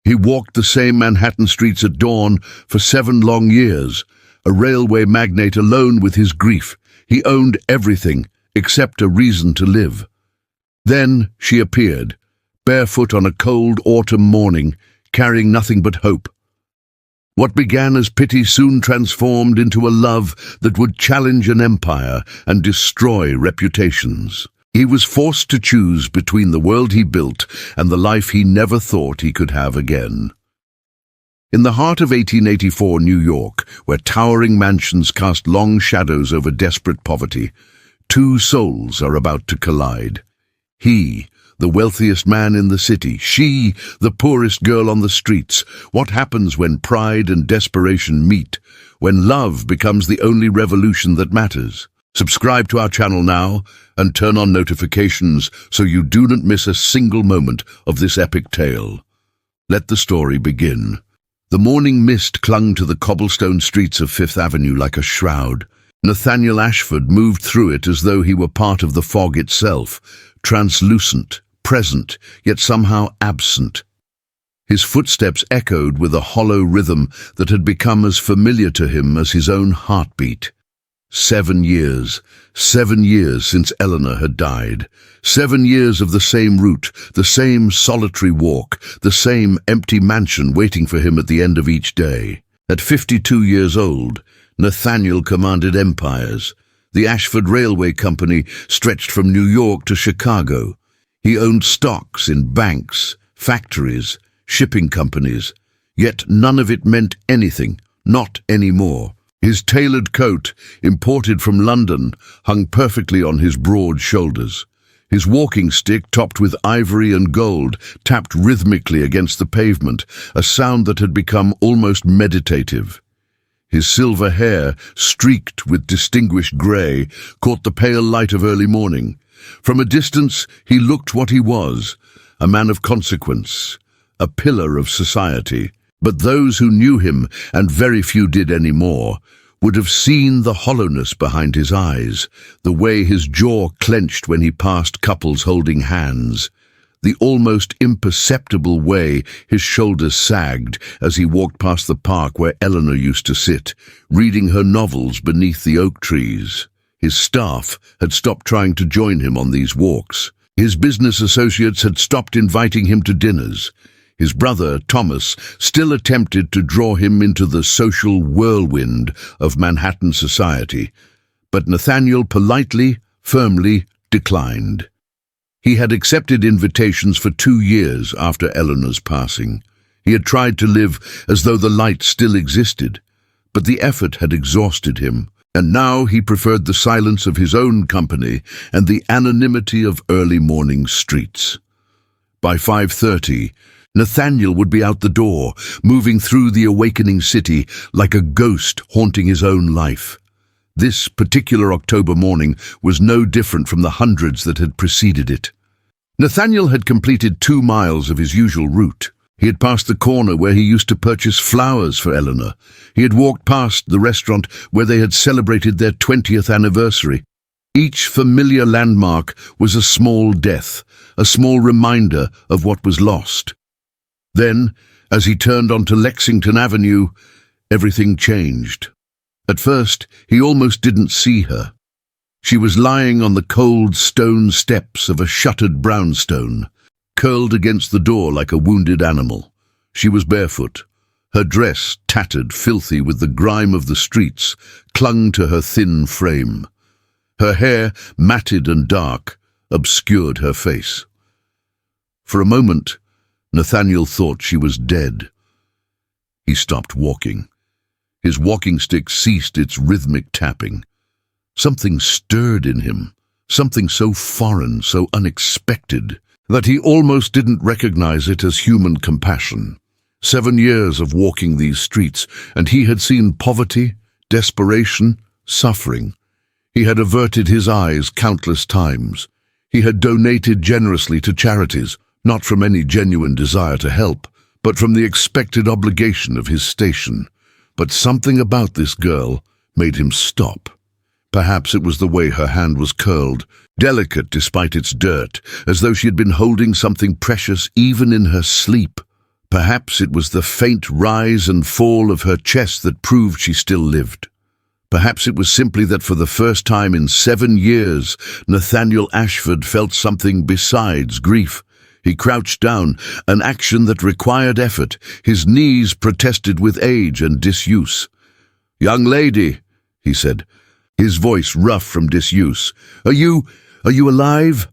He walked the same Manhattan streets at dawn for 7 long years, a railway magnate alone with his grief. He owned everything except a reason to live. Then she appeared, barefoot on a cold autumn morning, carrying nothing but hope. What began as pity soon transformed into a love that would challenge an empire and destroy reputations. He was forced to choose between the world he built and the life he never thought he could have again. In the heart of 1884 New York, where towering mansions cast long shadows over desperate poverty, 2 souls are about to collide. He, the wealthiest man in the city, she, the poorest girl on the streets. What happens when pride and desperation meet, when love becomes the only revolution that matters? Subscribe to our channel now and turn on notifications so you do not miss a single moment of this epic tale. Let the story begin. The morning mist clung to the cobblestone streets of Fifth Avenue like a shroud. Nathaniel Ashford moved through it as though he were part of the fog itself, translucent, present, yet somehow absent. His footsteps echoed with a hollow rhythm that had become as familiar to him as his own heartbeat. 7 years. 7 years since Eleanor had died. 7 years of the same route, the same solitary walk, the same empty mansion waiting for him at the end of each day. At 52 years old, Nathaniel commanded empires. The Ashford Railway Company stretched from New York to Chicago. He owned stocks in banks, factories, shipping companies, yet none of it meant anything, not anymore. His tailored coat, imported from London, hung perfectly on his broad shoulders. His walking stick, topped with ivory and gold, tapped rhythmically against the pavement, a sound that had become almost meditative. His silver hair, streaked with distinguished grey, caught the pale light of early morning. From a distance, he looked what he was, a man of consequence, a pillar of society. But those who knew him, and very few did any more, would have seen the hollowness behind his eyes, the way his jaw clenched when he passed couples holding hands, the almost imperceptible way his shoulders sagged as he walked past the park where Eleanor used to sit, reading her novels beneath the oak trees. His staff had stopped trying to join him on these walks. His business associates had stopped inviting him to dinners. His brother, Thomas, still attempted to draw him into the social whirlwind of Manhattan society, but Nathaniel politely, firmly declined. He had accepted invitations for 2 years after Eleanor's passing. He had tried to live as though the light still existed, but the effort had exhausted him, and now he preferred the silence of his own company and the anonymity of early morning streets. By 5:30, Nathaniel would be out the door, moving through the awakening city like a ghost haunting his own life. This particular October morning was no different from the hundreds that had preceded it. Nathaniel had completed 2 miles of his usual route. He had passed the corner where he used to purchase flowers for Eleanor. He had walked past the restaurant where they had celebrated their 20th anniversary. Each familiar landmark was a small death, a small reminder of what was lost. Then, as he turned onto Lexington Avenue, everything changed. At first, he almost didn't see her. She was lying on the cold stone steps of a shuttered brownstone, curled against the door like a wounded animal. She was barefoot. Her dress, tattered, filthy with the grime of the streets, clung to her thin frame. Her hair, matted and dark, obscured her face. For a moment, Nathaniel thought she was dead. He stopped walking. His walking stick ceased its rhythmic tapping. Something stirred in him, something so foreign, so unexpected, that he almost didn't recognize it as human compassion. 7 years of walking these streets, and he had seen poverty, desperation, suffering. He had averted his eyes countless times. He had donated generously to charities, not from any genuine desire to help, but from the expected obligation of his station. But something about this girl made him stop. Perhaps it was the way her hand was curled, delicate despite its dirt, as though she had been holding something precious even in her sleep. Perhaps it was the faint rise and fall of her chest that proved she still lived. Perhaps it was simply that for the first time in 7 years, Nathaniel Ashford felt something besides grief. He crouched down, an action that required effort. His knees protested with age and disuse. "Young lady," he said, his voice rough from disuse, Are you alive?"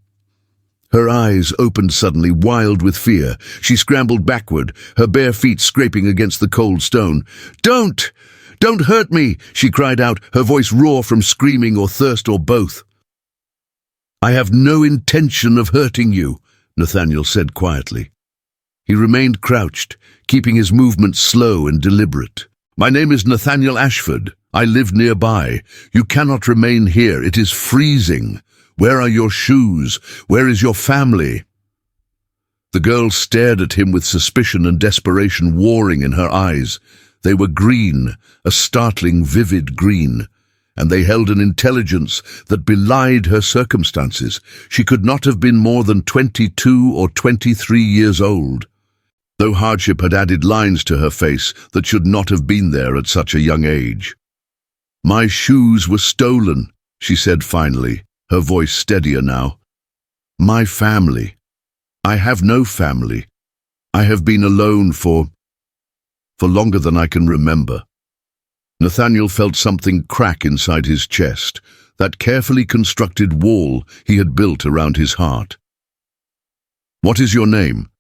Her eyes opened suddenly, wild with fear. She scrambled backward, her bare feet scraping against the cold stone. Don't hurt me," she cried out, her voice raw from screaming or thirst or both. "I have no intention of hurting you," Nathaniel said quietly. He remained crouched, keeping his movements slow and deliberate. "My name is Nathaniel Ashford. I live nearby. You cannot remain here. It is freezing. Where are your shoes? Where is your family?" The girl stared at him with suspicion and desperation warring in her eyes. They were green, a startling, vivid green, and they held an intelligence that belied her circumstances. She could not have been more than 22 or 23 years old, though hardship had added lines to her face that should not have been there at such a young age. "My shoes were stolen," she said finally, her voice steadier now. "My family. I have no family. I have been alone for longer than I can remember." Nathaniel felt something crack inside his chest, that carefully constructed wall he had built around his heart. "What is your name?"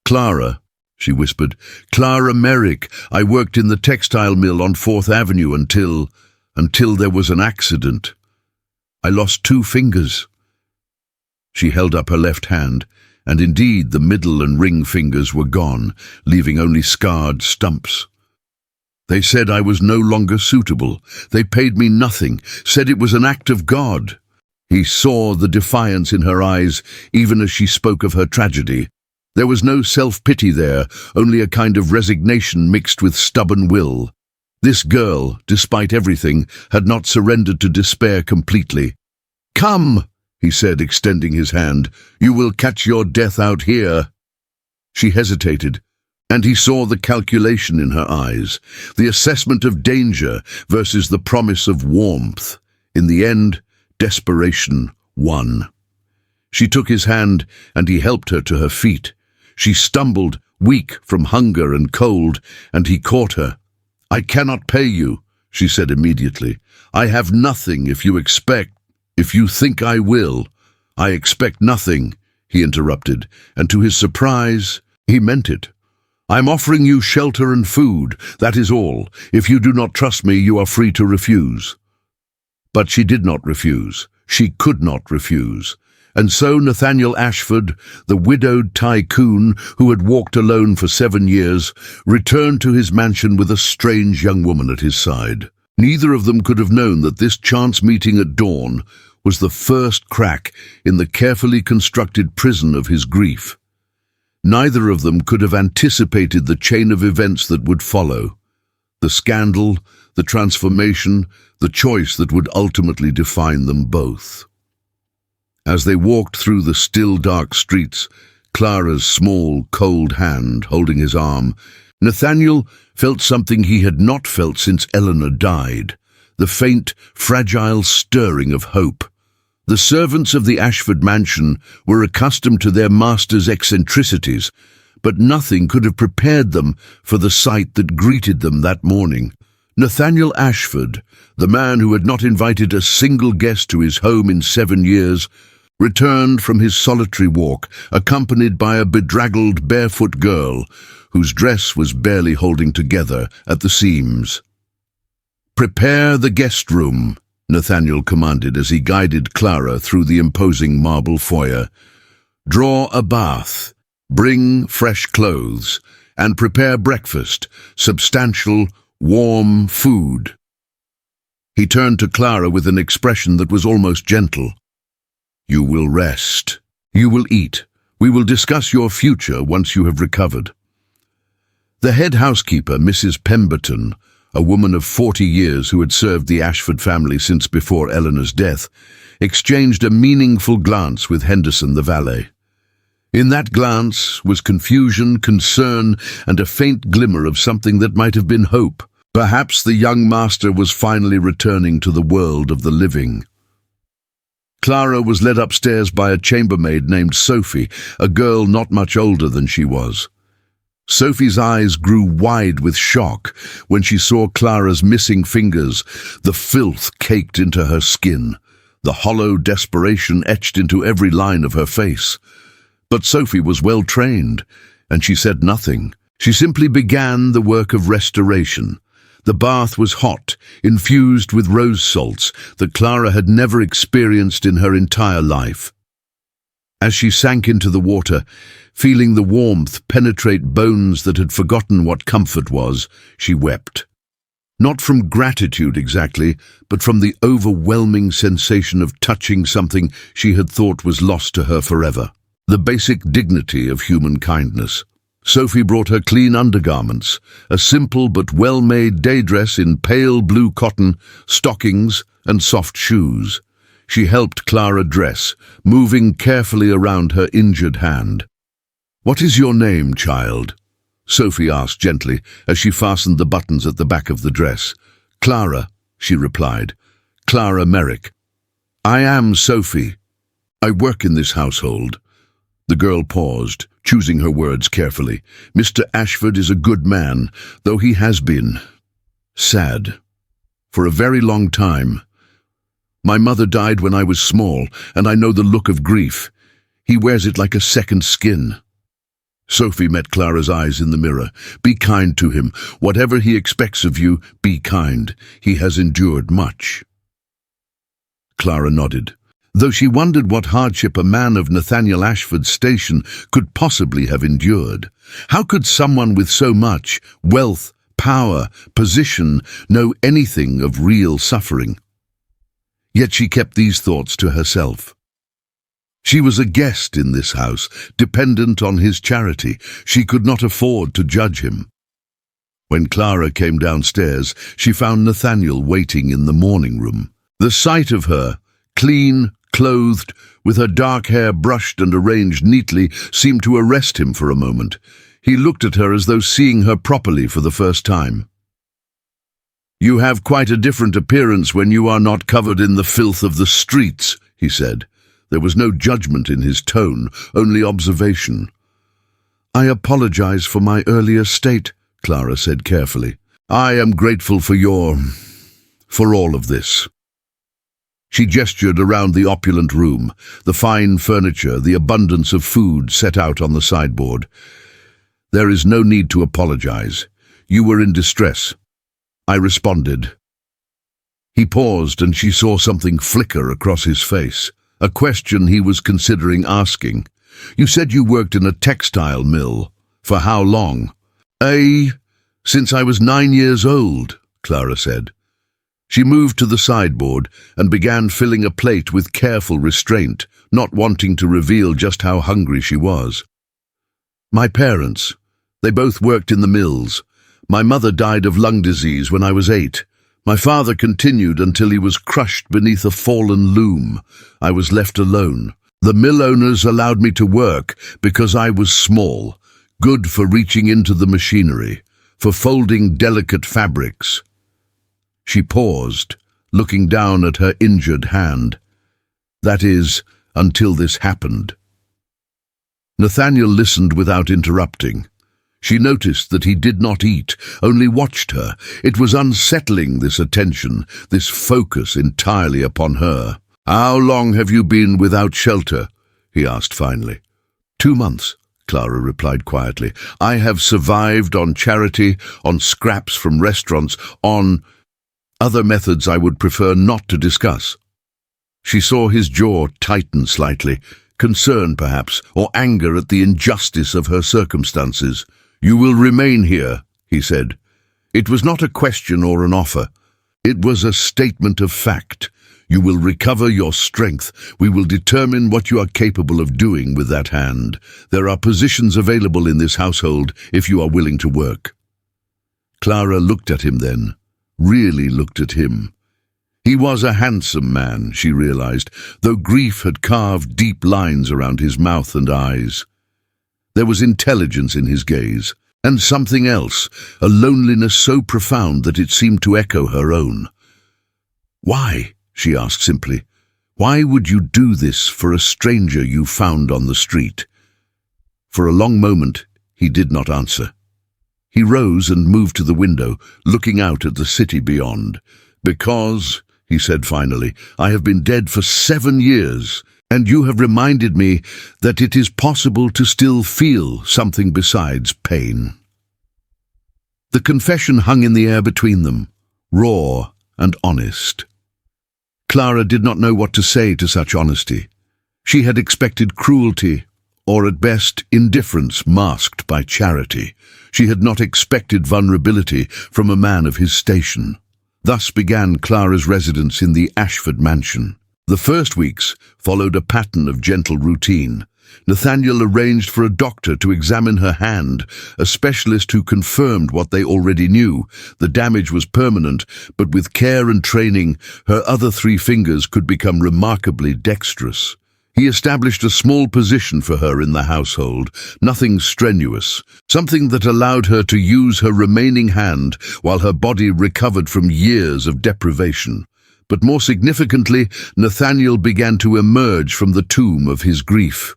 "Clara," she whispered. "Clara Merrick. I worked in the textile mill on 4th Avenue until there was an accident. I lost 2 fingers." She held up her left hand, and indeed the middle and ring fingers were gone, leaving only scarred stumps. "They said I was no longer suitable. They paid me nothing, said it was an act of God." He saw the defiance in her eyes, even as she spoke of her tragedy. There was no self-pity there, only a kind of resignation mixed with stubborn will. This girl, despite everything, had not surrendered to despair completely. "Come," he said, extending his hand. "You will catch your death out here." She hesitated, and he saw the calculation in her eyes, the assessment of danger versus the promise of warmth. In the end, desperation won. She took his hand, and he helped her to her feet. She stumbled, weak from hunger and cold, and he caught her. "I cannot pay you," she said immediately. "I have nothing if you think I will." "I expect nothing," he interrupted, and to his surprise, he meant it. "I'm offering you shelter and food, that is all. If you do not trust me, you are free to refuse." But she did not refuse. She could not refuse. And so Nathaniel Ashford, the widowed TYCOON who had walked alone for 7 years, returned to his mansion with a strange young woman at his side. Neither of them could have known that this chance meeting at dawn was the first crack in the carefully constructed prison of his grief. Neither of them could have anticipated the chain of events that would follow. The scandal, the transformation, the choice that would ultimately define them both. As they walked through the still dark streets, Clara's small, cold hand holding his arm, Nathaniel felt something he had not felt since Eleanor died, the faint, fragile stirring of hope. The servants of the Ashford mansion were accustomed to their master's eccentricities, but nothing could have prepared them for the sight that greeted them that morning. Nathaniel Ashford, the man who had not invited a single guest to his home in 7 years, returned from his solitary walk, accompanied by a bedraggled, barefoot girl, whose dress was barely holding together at the seams. "Prepare the guest room," Nathaniel commanded as he guided Clara through the imposing marble foyer. "Draw a bath, bring fresh clothes, and prepare breakfast, substantial, warm food." He turned to Clara with an expression that was almost gentle. "You will rest. You will eat. We will discuss your future once you have recovered." The head housekeeper, Mrs. Pemberton, a woman of 40 years who had served the Ashford family since before Eleanor's death, exchanged a meaningful glance with Henderson, the valet. In that glance was confusion, concern, and a faint glimmer of something that might have been hope. Perhaps the young master was finally returning to the world of the living. Clara was led upstairs by a chambermaid named Sophie, a girl not much older than she was. Sophie's eyes grew wide with shock when she saw Clara's missing fingers, the filth caked into her skin, the hollow desperation etched into every line of her face. But Sophie was well trained, and she said nothing. She simply began the work of restoration. The bath was hot, infused with rose salts that Clara had never experienced in her entire life. As she sank into the water, feeling the warmth penetrate bones that had forgotten what comfort was, she wept. Not from gratitude exactly, but from the overwhelming sensation of touching something she had thought was lost to her forever. The basic dignity of human kindness. Sophie brought her clean undergarments, a simple but well-made day dress in pale blue cotton, stockings, and soft shoes. She helped Clara dress, moving carefully around her injured hand. "What is your name, child?" Sophie asked gently as she fastened the buttons at the back of the dress. "Clara," she replied. "Clara Merrick." "I am Sophie. I work in this household." The girl paused, choosing her words carefully. "Mr. Ashford is a good man, though he has been sad for a very long time. My mother died when I was small, and I know the look of grief. He wears it like a second skin." Sophie met Clara's eyes in the mirror. "Be kind to him. Whatever he expects of you, be kind. He has endured much." Clara nodded, though she wondered what hardship a man of Nathaniel Ashford's station could possibly have endured. How could someone with so much wealth, power, position know anything of real suffering? Yet she kept these thoughts to herself. She was a guest in this house, dependent on his charity. She could not afford to judge him. When Clara came downstairs, she found Nathaniel waiting in the morning room. The sight of her, clean, clothed, with her dark hair brushed and arranged neatly, seemed to arrest him for a moment. He looked at her as though seeing her properly for the first time. "You have quite a different appearance when you are not covered in the filth of the streets," he said. There was no judgment in his tone, only observation. "I apologize for my earlier state," Clara said carefully. "I am grateful for all of this." She gestured around the opulent room, the fine furniture, the abundance of food set out on the sideboard. "There is no need to apologize. You were in distress." I responded. He paused, and she saw something flicker across his face, a question he was considering asking. "You said you worked in a textile mill. For how long?" Since I was 9 years old," Clara said. She moved to the sideboard and began filling a plate with careful restraint, not wanting to reveal just how hungry she was. "My parents, they both worked in the mills. My mother died of lung disease when I was 8. My father continued until he was crushed beneath a fallen loom. I was left alone. The mill owners allowed me to work because I was small, good for reaching into the machinery, for folding delicate fabrics." She paused, looking down at her injured hand. "That is, until this happened." Nathaniel listened without interrupting. She noticed that he did not eat, only watched her. It was unsettling, this attention, this focus entirely upon her. "How long have you been without shelter?" he asked finally. 2 months, Clara replied quietly. "I have survived on charity, on scraps from restaurants, on other methods I would prefer not to discuss." She saw his jaw tighten slightly, concern perhaps, or anger at the injustice of her circumstances. "You will remain here," he said. It was not a question or an offer. It was a statement of fact. "You will recover your strength. We will determine what you are capable of doing with that hand. There are positions available in this household if you are willing to work." Clara looked at him then, really looked at him. He was a handsome man, she realized, though grief had carved deep lines around his mouth and eyes. There was intelligence in his gaze, and something else, a loneliness so profound that it seemed to echo her own. "Why?" she asked simply. "Why would you do this for a stranger you found on the street?" For a long moment, he did not answer. He rose and moved to the window, looking out at the city beyond. "Because," he said finally, "I have been dead for 7 years, and you have reminded me that it is possible to still feel something besides pain." The confession hung in the air between them, raw and honest. Clara did not know what to say to such honesty. She had expected cruelty, or at best indifference masked by charity. She had not expected vulnerability from a man of his station. Thus began Clara's residence in the Ashford mansion. The first weeks followed a pattern of gentle routine. Nathaniel arranged for a doctor to examine her hand, a specialist who confirmed what they already knew. The damage was permanent, but with care and training, her other 3 fingers could become remarkably dexterous. He established a small position for her in the household, nothing strenuous, something that allowed her to use her remaining hand while her body recovered from years of deprivation. But more significantly, Nathaniel began to emerge from the tomb of his grief.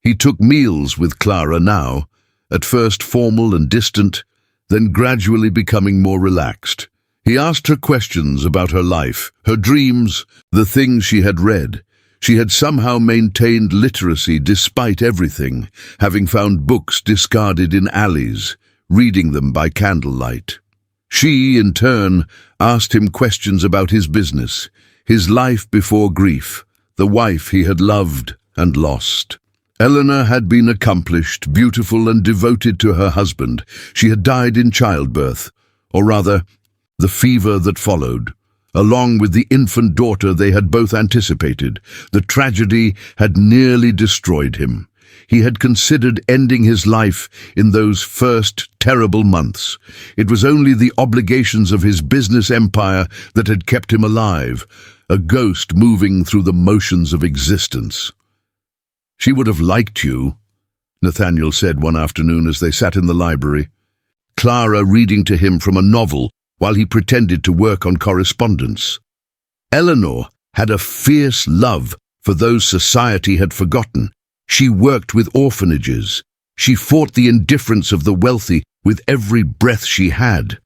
He took meals with Clara now, at first formal and distant, then gradually becoming more relaxed. He asked her questions about her life, her dreams, the things she had read. She had somehow maintained literacy despite everything, having found books discarded in alleys, reading them by candlelight. She, in turn, asked him questions about his business, his life before grief, the wife he had loved and lost. Eleanor had been accomplished, beautiful and devoted to her husband. She had died in childbirth, or rather, the fever that followed. Along with the infant daughter they had both anticipated, the tragedy had nearly destroyed him. He had considered ending his life in those first terrible months. It was only the obligations of his business empire that had kept him alive, a ghost moving through the motions of existence. "She would have liked you," Nathaniel said one afternoon as they sat in the library, Clara reading to him from a novel while he pretended to work on correspondence. Eleanor had a fierce love for those society had forgotten. She worked with orphanages. She fought the indifference of the wealthy with every breath she had.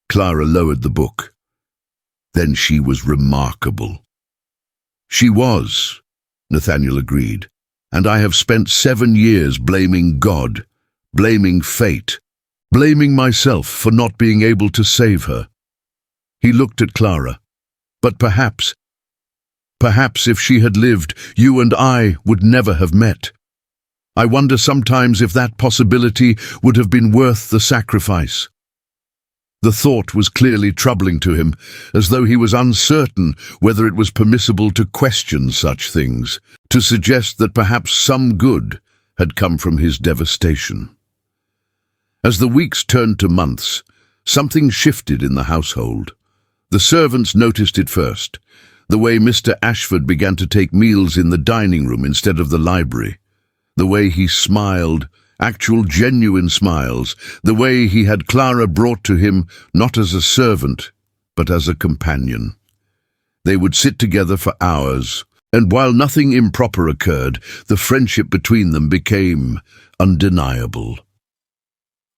Clara lowered the book. Then she was remarkable. "She was," Nathaniel agreed, "and I have spent 7 years blaming God, blaming fate, blaming myself for not being able to save her." He looked at Clara. "But perhaps if she had lived, you and I would never have met. I wonder sometimes if that possibility would have been worth the sacrifice." The thought was clearly troubling to him, as though he was uncertain whether it was permissible to question such things, to suggest that perhaps some good had come from his devastation. As the weeks turned to months, something shifted in the household. The servants noticed it first, the way Mr. Ashford began to take meals in the dining room instead of the library, the way he smiled, actual genuine smiles, the way he had Clara brought to him not as a servant, but as a companion. They would sit together for hours, and while nothing improper occurred, the friendship between them became undeniable.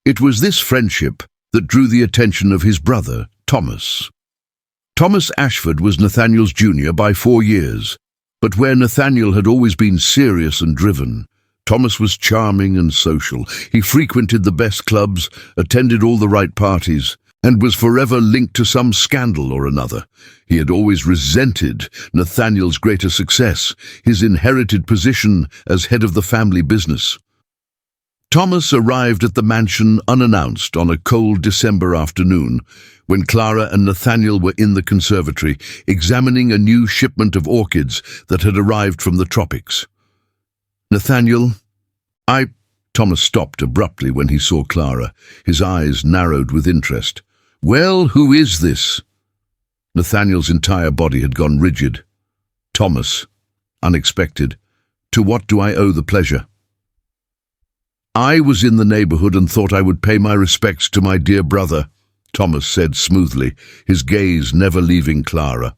It was this friendship that drew the attention of his brother, Thomas. Thomas Ashford was Nathaniel's junior by 4 years, but where Nathaniel had always been serious and driven, Thomas was charming and social. He frequented the best clubs, attended all the right parties, and was forever linked to some scandal or another. He had always resented Nathaniel's greater success, his inherited position as head of the family business. Thomas arrived at the mansion unannounced on a cold December afternoon, when Clara and Nathaniel were in the conservatory, examining a new shipment of orchids that had arrived from the tropics. "Nathaniel, Thomas stopped abruptly when he saw Clara, his eyes narrowed with interest. "Well, who is this?" Nathaniel's entire body had gone rigid. "Thomas, unexpected. To what do I owe the pleasure?" I was in the neighborhood and thought I would pay my respects to my dear brother, Thomas said smoothly, his gaze never leaving Clara.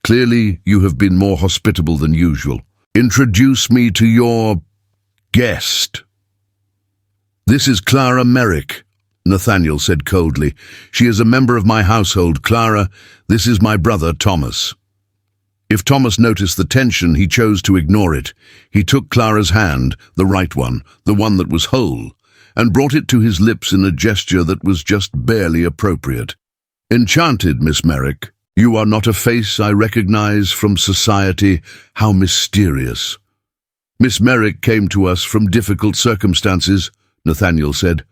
Clearly, you have been more hospitable than usual. Introduce me to your guest. This is Clara Merrick, Nathaniel said coldly. She is a member of my household. Clara, this is my brother, Thomas. If Thomas noticed the tension, he chose to ignore it. He took Clara's hand, the right one, the one that was whole, and brought it to his lips in a gesture that was just barely appropriate. Enchanted, Miss Merrick. You are not a face I recognize from society. How mysterious. Miss Merrick came to us from difficult circumstances, Nathaniel said.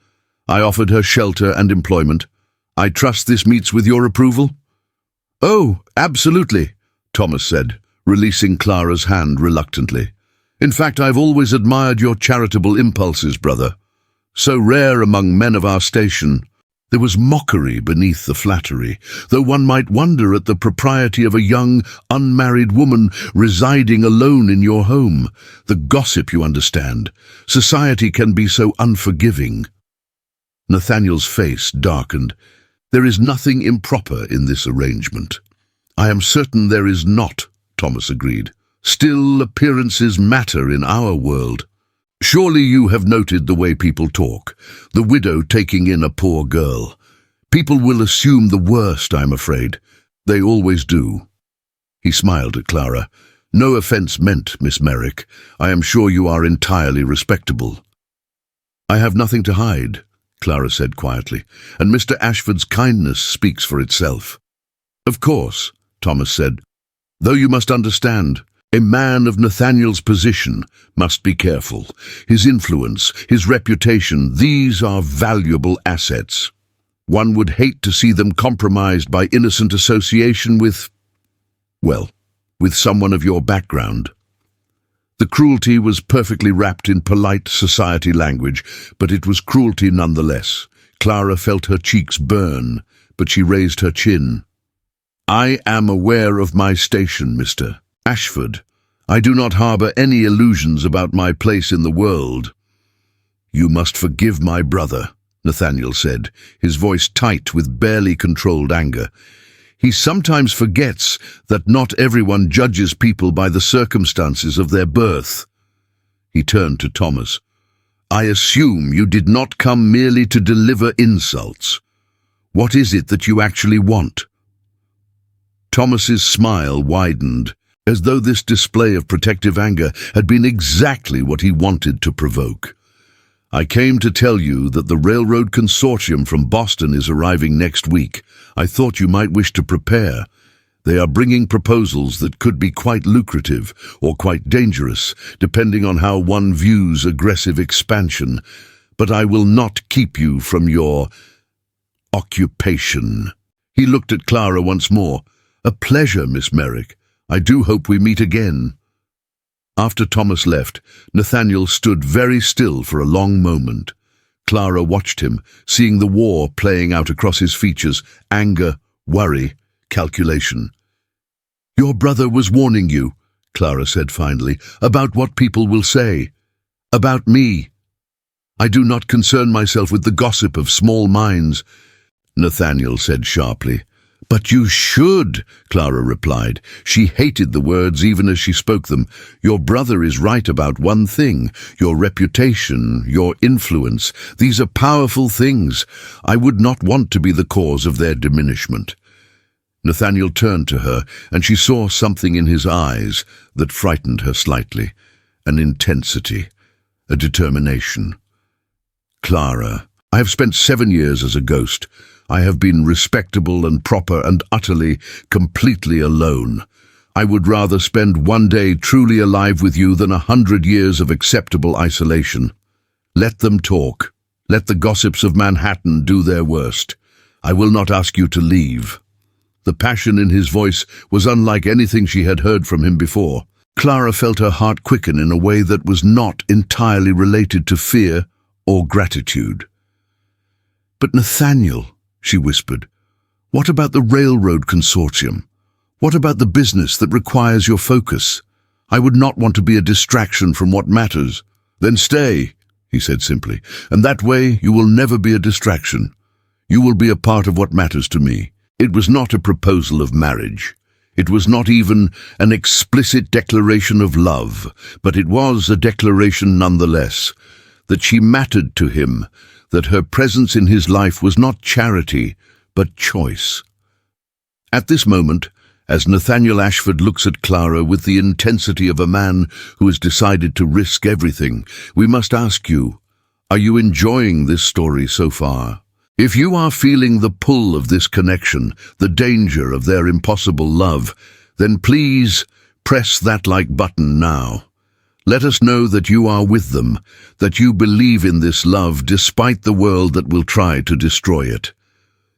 I offered her shelter and employment. I trust this meets with your approval? Oh, absolutely, Thomas said, releasing Clara's hand reluctantly. In fact, I've always admired your charitable impulses, brother. So rare among men of our station. There was mockery beneath the flattery, though one might wonder at the propriety of a young, unmarried woman residing alone in your home. The gossip, you understand. Society can be so unforgiving. Nathaniel's face darkened. There is nothing improper in this arrangement. I am certain there is not, Thomas agreed. Still, appearances matter in our world. Surely you have noted the way people talk, the widow taking in a poor girl. People will assume the worst, I'm afraid. They always do. He smiled at Clara. No offense meant, Miss Merrick. I am sure you are entirely respectable. I have nothing to hide, Clara said quietly, and Mr. Ashford's kindness speaks for itself. Of course, Thomas said, though you must understand, a man of Nathaniel's position must be careful. His influence, his reputation, these are valuable assets. One would hate to see them compromised by innocent association with, well, with someone of your background. The cruelty was perfectly wrapped in polite society language, but it was cruelty nonetheless. Clara felt her cheeks burn, but she raised her chin. I am aware of my station, Mr. Ashford. I do not harbor any illusions about my place in the world. You must forgive my brother, Nathaniel said, his voice tight with barely controlled anger. He sometimes forgets that not everyone judges people by the circumstances of their birth. He turned to Thomas. I assume you did not come merely to deliver insults. What is it that you actually want? Thomas's smile widened, as though this display of protective anger had been exactly what he wanted to provoke. I came to tell you that the railroad consortium from Boston is arriving next week. I thought you might wish to prepare. They are bringing proposals that could be quite lucrative or quite dangerous, depending on how one views aggressive expansion. But I will not keep you from your occupation. He looked at Clara once more. A pleasure, Miss Merrick. I do hope we meet again. After Thomas left, Nathaniel stood very still for a long moment. Clara watched him, seeing the war playing out across his features, anger, worry, calculation. Your brother was warning you, Clara said finally, about what people will say. About me. I do not concern myself with the gossip of small minds, Nathaniel said sharply. But you should, Clara replied. She hated the words even as she spoke them. Your brother is right about one thing, your reputation, your influence. These are powerful things. I would not want to be the cause of their diminishment. Nathaniel turned to her, and she saw something in his eyes that frightened her slightly. An intensity, a determination. Clara, I have spent 7 years as a ghost. I have been respectable and proper and utterly, completely alone. I would rather spend one day truly alive with you than 100 years of acceptable isolation. Let them talk. Let the gossips of Manhattan do their worst. I will not ask you to leave. The passion in his voice was unlike anything she had heard from him before. Clara felt her heart quicken in a way that was not entirely related to fear or gratitude. But Nathaniel, she whispered, what about the railroad consortium? What about the business that requires your focus? I would not want to be a distraction from what matters. Then stay, he said simply, "and that way you will never be a distraction. You will be a part of what matters to me." It was not a proposal of marriage. It was not even an explicit declaration of love, but it was a declaration nonetheless, that she mattered to him, that her presence in his life was not charity, but choice. At this moment, as Nathaniel Ashford looks at Clara with the intensity of a man who has decided to risk everything, we must ask you, are you enjoying this story so far? If you are feeling the pull of this connection, the danger of their impossible love, then please press that like button now. Let us know that you are with them, that you believe in this love despite the world that will try to destroy it.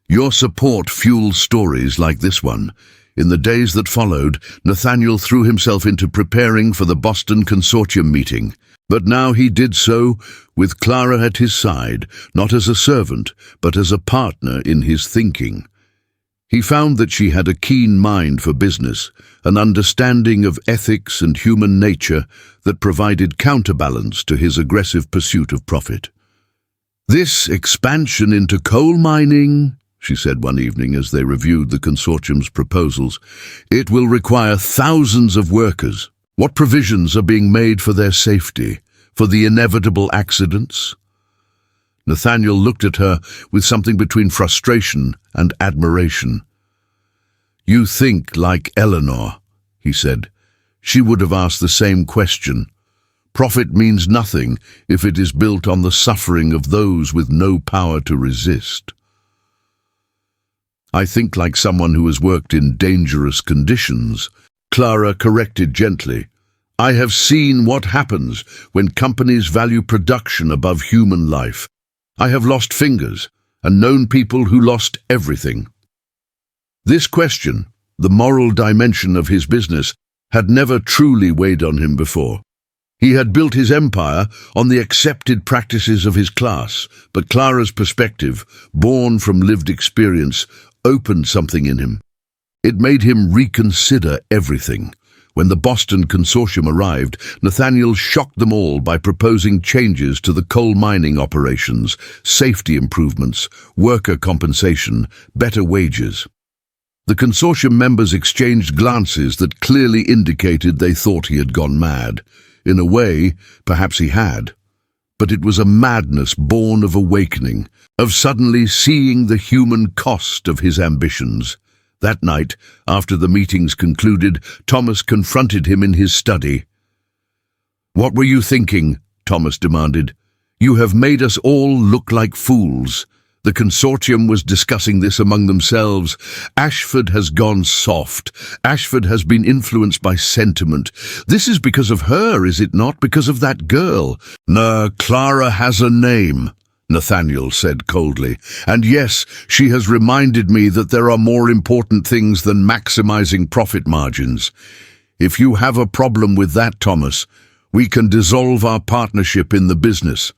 Your support fuels stories like this one. In the days that followed, Nathaniel threw himself into preparing for the Boston Consortium meeting. But now he did so with Clara at his side, not as a servant, but as a partner in his thinking. He found that she had a keen mind for business, an understanding of ethics and human nature that provided counterbalance to his aggressive pursuit of profit. "This expansion into coal mining," she said one evening as they reviewed the consortium's proposals, "it will require thousands of workers. What provisions are being made for their safety, for the inevitable accidents?" Nathaniel looked at her with something between frustration and admiration. "You think like Eleanor," he said. "She would have asked the same question. Profit means nothing if it is built on the suffering of those with no power to resist." "I think like someone who has worked in dangerous conditions," Clara corrected gently. "I have seen what happens when companies value production above human life. I have lost fingers and known people who lost everything." This question, the moral dimension of his business, had never truly weighed on him before. He had built his empire on the accepted practices of his class, but Clara's perspective, born from lived experience, opened something in him. It made him reconsider everything. When the Boston Consortium arrived, Nathaniel shocked them all by proposing changes to the coal mining operations, safety improvements, worker compensation, better wages. The consortium members exchanged glances that clearly indicated they thought he had gone mad. In a way, perhaps he had. But it was a madness born of awakening, of suddenly seeing the human cost of his ambitions. That night, after the meetings concluded, Thomas confronted him in his study. "What were you thinking?" Thomas demanded. "You have made us all look like fools." The consortium was discussing this among themselves. "Ashford has gone soft. Ashford has been influenced by sentiment. This is because of her, is it not? Because of that girl?" "No, Clara has a name," Nathaniel said coldly. "And yes, she has reminded me that there are more important things than maximizing profit margins. If you have a problem with that, Thomas, we can dissolve our partnership in the business.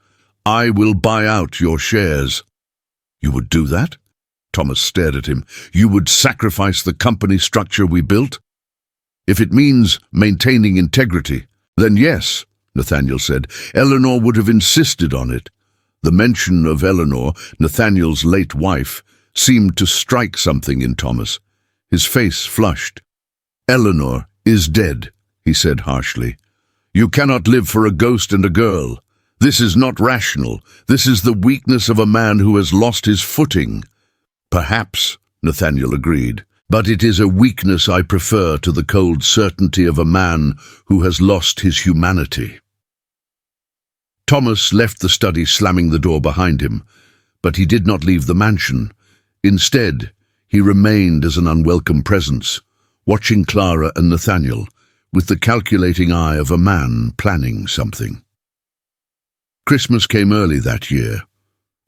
I will buy out your shares." "You would do that?" Thomas stared at him. "You would sacrifice the company structure we built?" "If it means maintaining integrity, then yes," Nathaniel said. "Eleanor would have insisted on it." The mention of Eleanor, Nathaniel's late wife, seemed to strike something in Thomas. His face flushed. "Eleanor is dead," he said harshly. "You cannot live for a ghost and a girl. This is not rational. This is the weakness of a man who has lost his footing." "Perhaps," Nathaniel agreed, "but it is a weakness I prefer to the cold certainty of a man who has lost his humanity." Thomas left the study, slamming the door behind him, but he did not leave the mansion. Instead, he remained as an unwelcome presence, watching Clara and Nathaniel with the calculating eye of a man planning something. Christmas came early that year,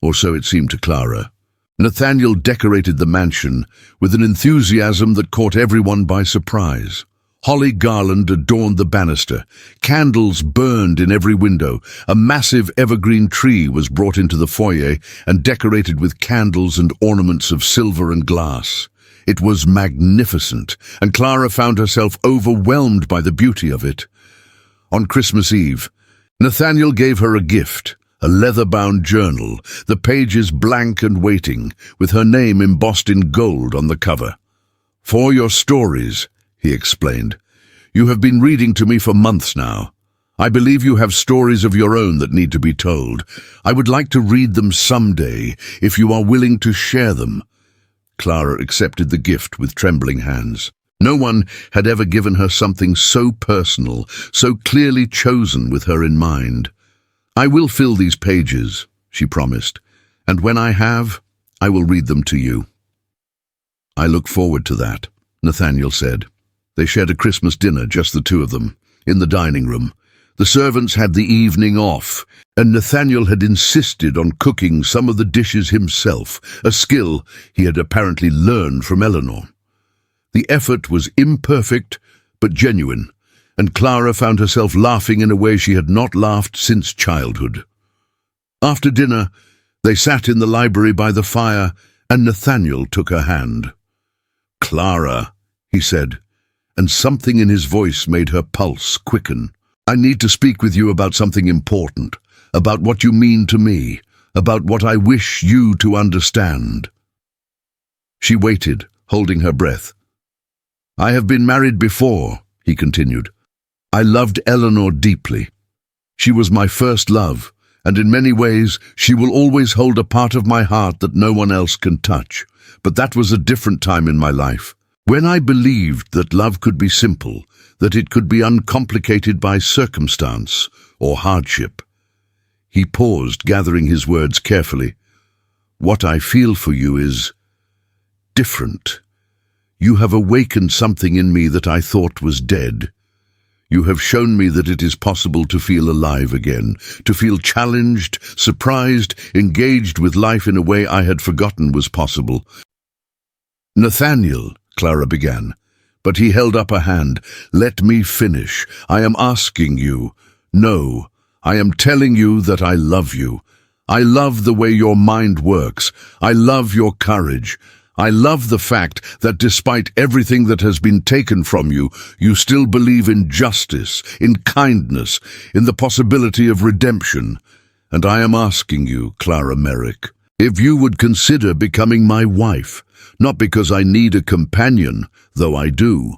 or so it seemed to Clara. Nathaniel decorated the mansion with an enthusiasm that caught everyone by surprise. Holly garland adorned the banister. Candles burned in every window. A massive evergreen tree was brought into the foyer and decorated with candles and ornaments of silver and glass. It was magnificent, and Clara found herself overwhelmed by the beauty of it. On Christmas Eve, Nathaniel gave her a gift, a leather-bound journal, the pages blank and waiting, with her name embossed in gold on the cover. "For your stories," he explained. "You have been reading to me for months now. I believe you have stories of your own that need to be told. I would like to read them someday, if you are willing to share them." Clara accepted the gift with trembling hands. No one had ever given her something so personal, so clearly chosen with her in mind. "I will fill these pages," she promised, "and when I have, I will read them to you." "I look forward to that," Nathaniel said. They shared a Christmas dinner, just the two of them, in the dining room. The servants had the evening off, and Nathaniel had insisted on cooking some of the dishes himself, a skill he had apparently learned from Eleanor. The effort was imperfect, but genuine, and Clara found herself laughing in a way she had not laughed since childhood. After dinner, they sat in the library by the fire, and Nathaniel took her hand. "Clara," he said, and something in his voice made her pulse quicken. "I need to speak with you about something important, about what you mean to me, about what I wish you to understand." She waited, holding her breath. "I have been married before," he continued. "I loved Eleanor deeply. She was my first love, and in many ways she will always hold a part of my heart that no one else can touch. But that was a different time in my life, when I believed that love could be simple, that it could be uncomplicated by circumstance or hardship." He paused, gathering his words carefully. "What I feel for you is different. You have awakened something in me that I thought was dead. You have shown me that it is possible to feel alive again, to feel challenged, surprised, engaged with life in a way I had forgotten was possible." "Nathaniel," Clara began, but he held up a hand. "Let me finish. I am asking you. No, I am telling you that I love you. I love the way your mind works. I love your courage. I love the fact that despite everything that has been taken from you, you still believe in justice, in kindness, in the possibility of redemption. And I am asking you, Clara Merrick, if you would consider becoming my wife, not because I need a companion, though I do,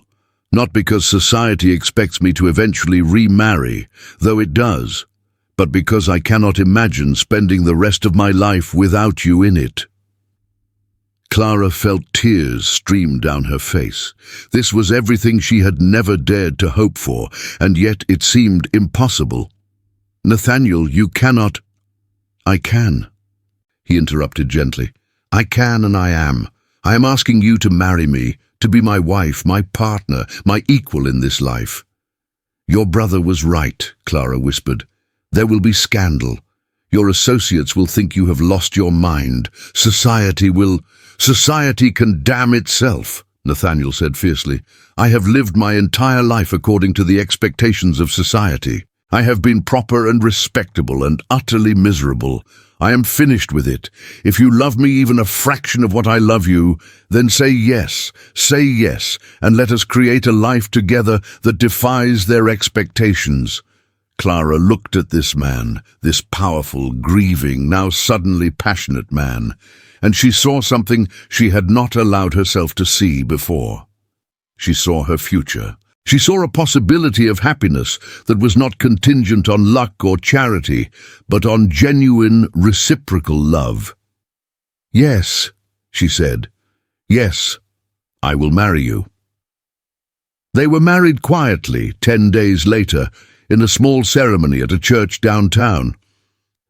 not because society expects me to eventually remarry, though it does, but because I cannot imagine spending the rest of my life without you in it." Clara felt tears stream down her face. This was everything she had never dared to hope for, and yet it seemed impossible. "Nathaniel, you cannot—" "I can," he interrupted gently. "I can and I am. I am asking you to marry me, to be my wife, my partner, my equal in this life." "Your brother was right," Clara whispered. "There will be scandal. Your associates will think you have lost your mind. Society can damn itself," Nathaniel said fiercely. "I have lived my entire life according to the expectations of society. I have been proper and respectable and utterly miserable. I am finished with it. If you love me even a fraction of what I love you, then say yes, and let us create a life together that defies their expectations." Clara looked at this man, this powerful, grieving, now suddenly passionate man, and she saw something she had not allowed herself to see before. She saw her future. She saw a possibility of happiness that was not contingent on luck or charity, but on genuine, reciprocal love. "Yes," she said. "Yes, I will marry you." They were married quietly 10 days later, in a small ceremony at a church downtown.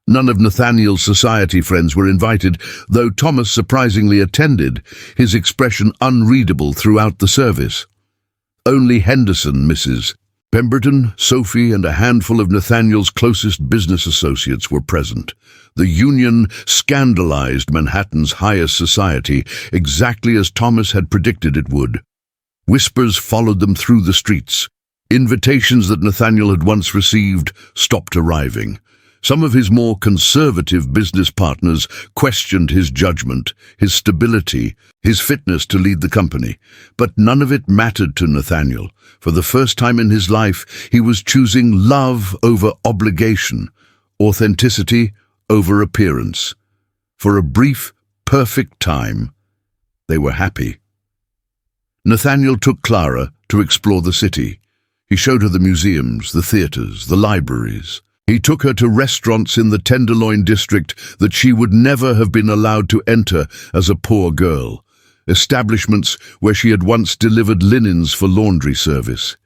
None of Nathaniel's society friends were invited, though Thomas surprisingly attended, his expression unreadable throughout the service. Only Henderson, Mrs. Pemberton, Sophie, and a handful of Nathaniel's closest business associates were present. The union scandalized Manhattan's highest society, exactly as Thomas had predicted it would. Whispers followed them through the streets. Invitations that Nathaniel had once received stopped arriving. Some of his more conservative business partners questioned his judgment, his stability, his fitness to lead the company. But none of it mattered to Nathaniel. For the first time in his life, he was choosing love over obligation. authenticity over appearance. For a brief, perfect time, they were happy. Nathaniel took Clara to explore the city. He showed her the museums, the theaters, the libraries. He took her to restaurants in the Tenderloin district that she would never have been allowed to enter as a poor girl, establishments where she had once delivered linens for laundry service.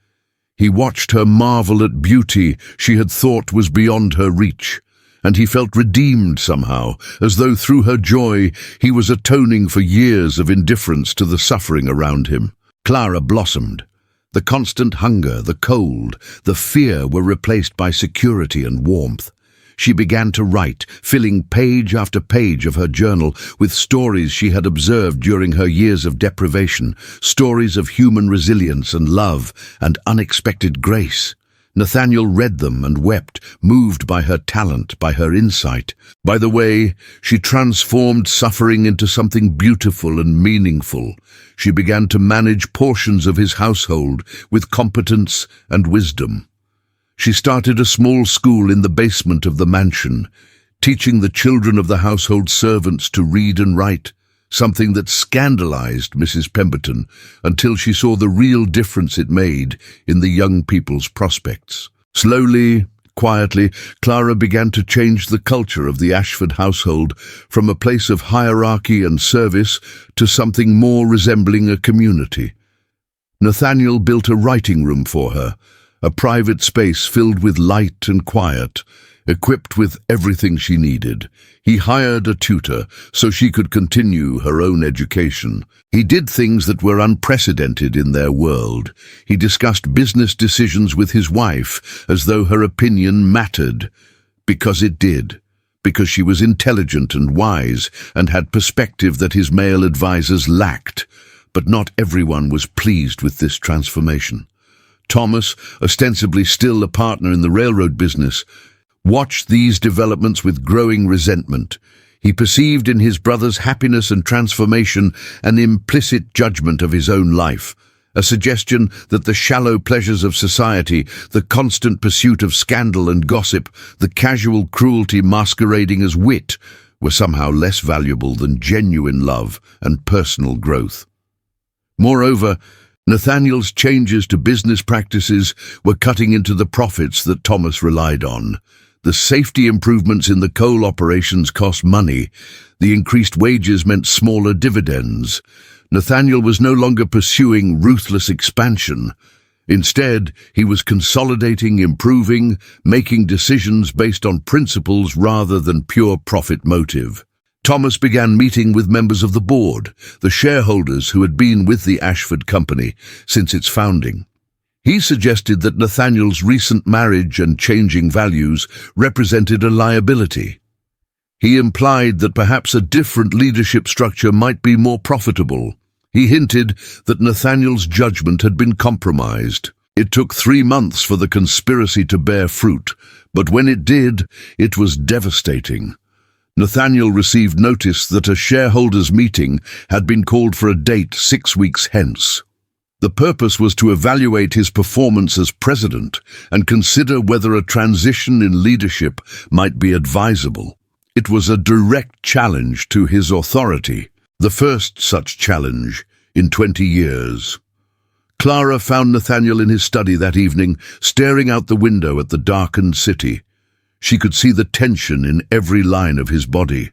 He watched her marvel at beauty she had thought was beyond her reach, and he felt redeemed somehow, as though through her joy he was atoning for years of indifference to the suffering around him. Clara blossomed. The constant hunger, the cold, the fear were replaced by security and warmth. She began to write, filling page after page of her journal with stories she had observed during her years of deprivation, stories of human resilience and love and unexpected grace. Nathaniel read them and wept, moved by her talent, by her insight. By the way, she transformed suffering into something beautiful and meaningful. She began to manage portions of his household with competence and wisdom. She started a small school in the basement of the mansion, teaching the children of the household servants to read and write, something that scandalized Mrs. Pemberton until she saw the real difference it made in the young people's prospects. Slowly, quietly, Clara began to change the culture of the Ashford household from a place of hierarchy and service to something more resembling a community. Nathaniel built a writing room for her, a private space filled with light and quiet, equipped with everything she needed. He hired a tutor so she could continue her own education. He did things that were unprecedented in their world. He discussed business decisions with his wife as though her opinion mattered, because it did, because she was intelligent and wise and had perspective that his male advisors lacked. But not everyone was pleased with this transformation. Thomas, ostensibly still a partner in the railroad business, watched these developments with growing resentment. He perceived in his brother's happiness and transformation an implicit judgment of his own life, a suggestion that the shallow pleasures of society, the constant pursuit of scandal and gossip, the casual cruelty masquerading as wit, were somehow less valuable than genuine love and personal growth. Moreover, Nathaniel's changes to business practices were cutting into the profits that Thomas relied on. The safety improvements in the coal operations cost money. The increased wages meant smaller dividends. Nathaniel was no longer pursuing ruthless expansion. Instead, he was consolidating, improving, making decisions based on principles rather than pure profit motive. Thomas began meeting with members of the board, the shareholders who had been with the Ashford Company since its founding. He suggested that Nathaniel's recent marriage and changing values represented a liability. He implied that perhaps a different leadership structure might be more profitable. He hinted that Nathaniel's judgment had been compromised. It took 3 months for the conspiracy to bear fruit, but when it did, it was devastating. Nathaniel received notice that a shareholders' meeting had been called for a date 6 weeks hence. The purpose was to evaluate his performance as president and consider whether a transition in leadership might be advisable. It was a direct challenge to his authority, the first such challenge in 20 years. Clara found Nathaniel in his study that evening, staring out the window at the darkened city. She could see the tension in every line of his body.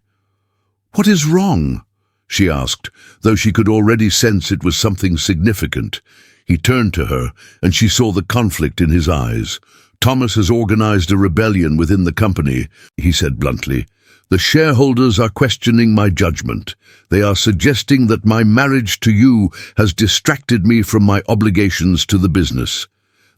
"What is wrong?" she asked, though she could already sense it was something significant. He turned to her, and she saw the conflict in his eyes. "Thomas has organized a rebellion within the company," he said bluntly. "The shareholders are questioning my judgment. They are suggesting that my marriage to you has distracted me from my obligations to the business,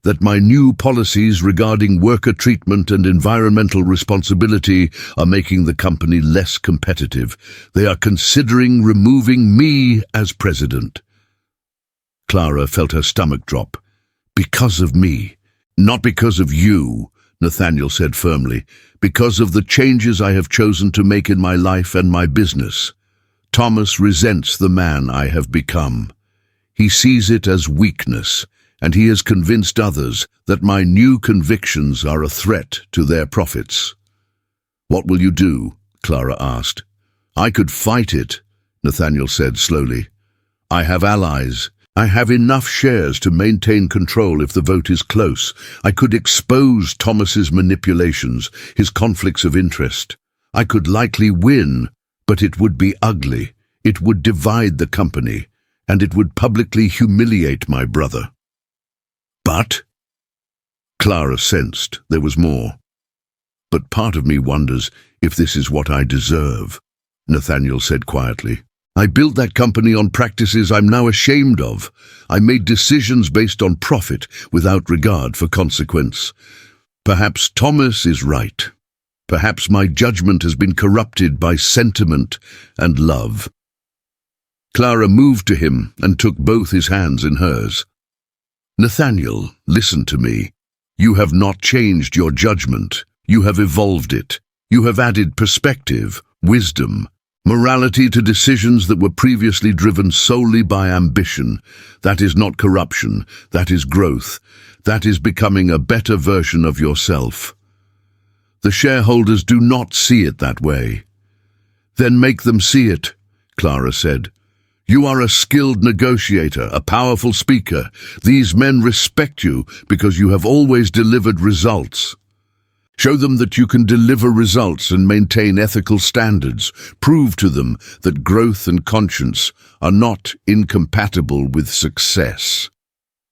that my new policies regarding worker treatment and environmental responsibility are making the company less competitive. They are considering removing me as president." Clara felt her stomach drop. "Because of me." "Not because of you," Nathaniel said firmly. "Because of the changes I have chosen to make in my life and my business. Thomas resents the man I have become. He sees it as weakness, and he has convinced others that my new convictions are a threat to their profits." What will you do? Clara asked. I could fight it, Nathaniel said slowly. I have allies. I have enough shares to maintain control if the vote is close. I could expose Thomas's manipulations, his conflicts of interest. I could likely win, but it would be ugly. It would divide the company, and it would publicly humiliate my brother. But? Clara sensed there was more. But part of me wonders if this is what I deserve, Nathaniel said quietly. I built that company on practices I'm now ashamed of. I made decisions based on profit without regard for consequence. Perhaps Thomas is right. Perhaps my judgment has been corrupted by sentiment and love. Clara moved to him and took both his hands in hers. Nathaniel, listen to me. You have not changed your judgment. You have evolved it. You have added perspective, wisdom, morality to decisions that were previously driven solely by ambition. That is not corruption. That is growth. That is becoming a better version of yourself. The shareholders do not see it that way. Then make them see it, Clara said. You are a skilled negotiator, a powerful speaker. These men respect you because you have always delivered results. Show them that you can deliver results and maintain ethical standards. Prove to them that growth and conscience are not incompatible with success.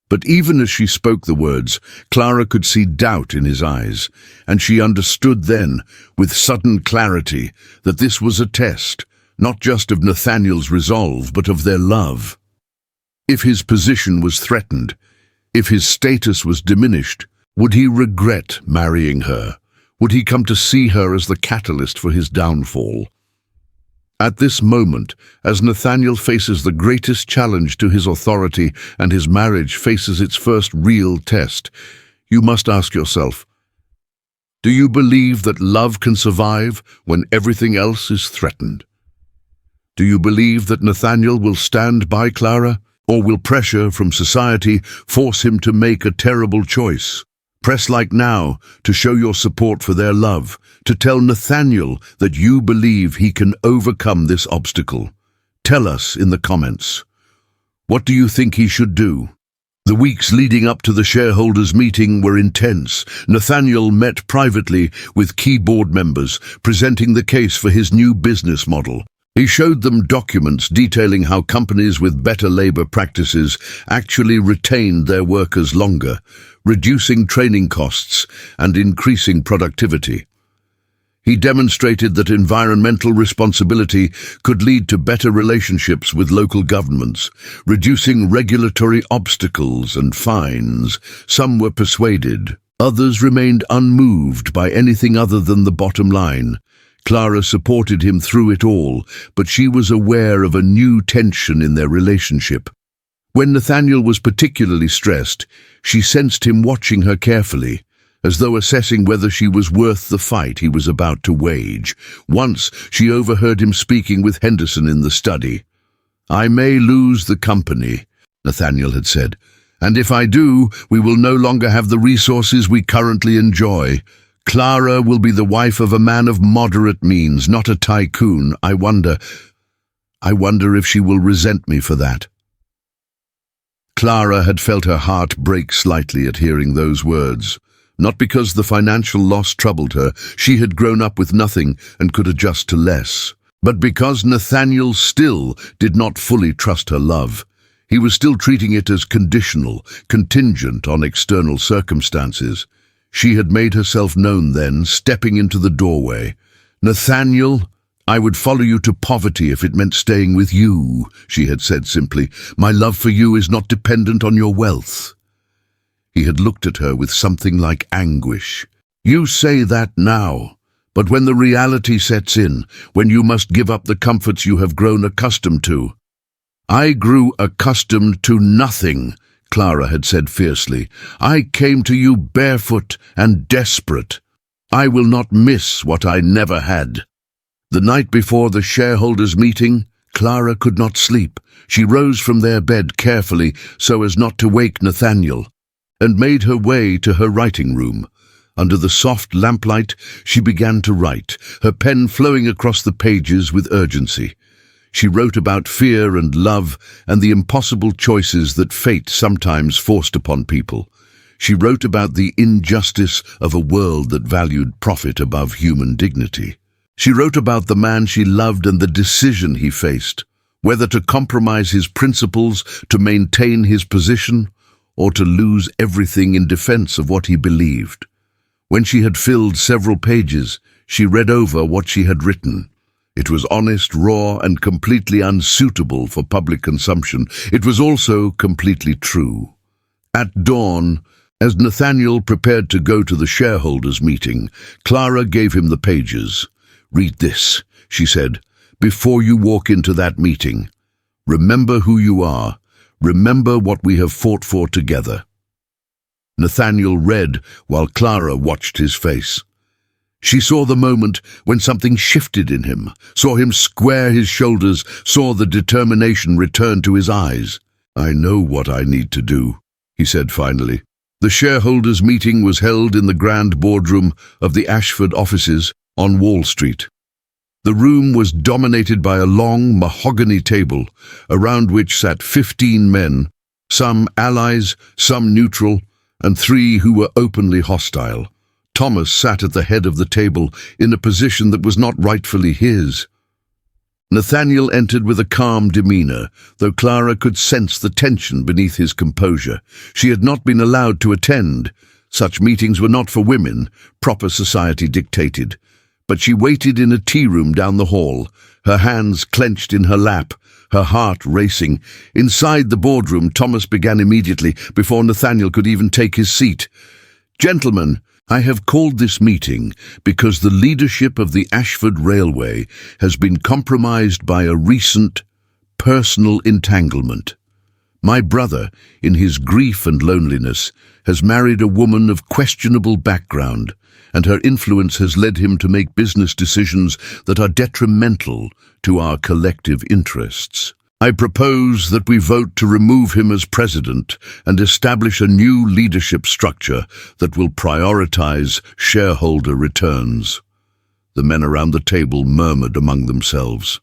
But even as she spoke the words, Clara could see doubt in his eyes, and she understood then, with sudden clarity, that this was a test, not just of Nathaniel's resolve, but of their love. If his position was threatened, if his status was diminished, would he regret marrying her? Would he come to see her as the catalyst for his downfall? At this moment, as Nathaniel faces the greatest challenge to his authority and his marriage faces its first real test, you must ask yourself, do you believe that love can survive when everything else is threatened? Do you believe that Nathaniel will stand by Clara, or will pressure from society force him to make a terrible choice? Press like now to show your support for their love, to tell Nathaniel that you believe he can overcome this obstacle. Tell us in the comments. What do you think he should do? The weeks leading up to the shareholders' meeting were intense. Nathaniel met privately with key board members, presenting the case for his new business model. He showed them documents detailing how companies with better labor practices actually retained their workers longer, reducing training costs and increasing productivity. He demonstrated that environmental responsibility could lead to better relationships with local governments, reducing regulatory obstacles and fines. Some were persuaded. Others remained unmoved by anything other than the bottom line. Clara supported him through it all, but she was aware of a new tension in their relationship. When Nathaniel was particularly stressed, she sensed him watching her carefully, as though assessing whether she was worth the fight he was about to wage. Once she overheard him speaking with Henderson in the study. I may lose the company, Nathaniel had said, and if I do, we will no longer have the resources we currently enjoy. Clara will be the wife of a man of moderate means, not a tycoon. I wonder if she will resent me for that. Clara had felt her heart break slightly at hearing those words. Not because the financial loss troubled her, she had grown up with nothing and could adjust to less, but because Nathaniel still did not fully trust her love. He was still treating it as conditional, contingent on external circumstances. She had made herself known then, stepping into the doorway. Nathaniel, I would follow you to poverty if it meant staying with you, she had said simply. My love for you is not dependent on your wealth. He had looked at her with something like anguish. You say that now, but when the reality sets in, when you must give up the comforts you have grown accustomed to. I grew accustomed to nothing, Clara had said fiercely. I came to you barefoot and desperate. I will not miss what I never had. The night before the shareholders' meeting, Clara could not sleep. She rose from their bed carefully so as not to wake Nathaniel, and made her way to her writing room. Under the soft lamplight, she began to write, her pen flowing across the pages with urgency. She wrote about fear and love and the impossible choices that fate sometimes forced upon people. She wrote about the injustice of a world that valued profit above human dignity. She wrote about the man she loved and the decision he faced, whether to compromise his principles to maintain his position or to lose everything in defense of what he believed. When she had filled several pages, she read over what she had written. It was honest, raw, and completely unsuitable for public consumption. It was also completely true. At dawn, as Nathaniel prepared to go to the shareholders' meeting, Clara gave him the pages. "Read this," she said, "before you walk into that meeting. Remember who you are. Remember what we have fought for together." Nathaniel read while Clara watched his face. She saw the moment when something shifted in him, saw him square his shoulders, saw the determination return to his eyes. "I know what I need to do," he said finally. The shareholders' meeting was held in the grand boardroom of the Ashford offices on Wall Street. The room was dominated by a long mahogany table, around which sat 15 men, some allies, some neutral, and 3 who were openly hostile. Thomas sat at the head of the table in a position that was not rightfully his. Nathaniel entered with a calm demeanor, though Clara could sense the tension beneath his composure. She had not been allowed to attend. Such meetings were not for women, proper society dictated. But she waited in a tea room down the hall, her hands clenched in her lap, her heart racing. Inside the boardroom, Thomas began immediately, before Nathaniel could even take his seat. "Gentlemen, I have called this meeting because the leadership of the Ashford Railway has been compromised by a recent personal entanglement. My brother, in his grief and loneliness, has married a woman of questionable background, and her influence has led him to make business decisions that are detrimental to our collective interests. I propose that we vote to remove him as president and establish a new leadership structure that will prioritize shareholder returns." The men around the table murmured among themselves.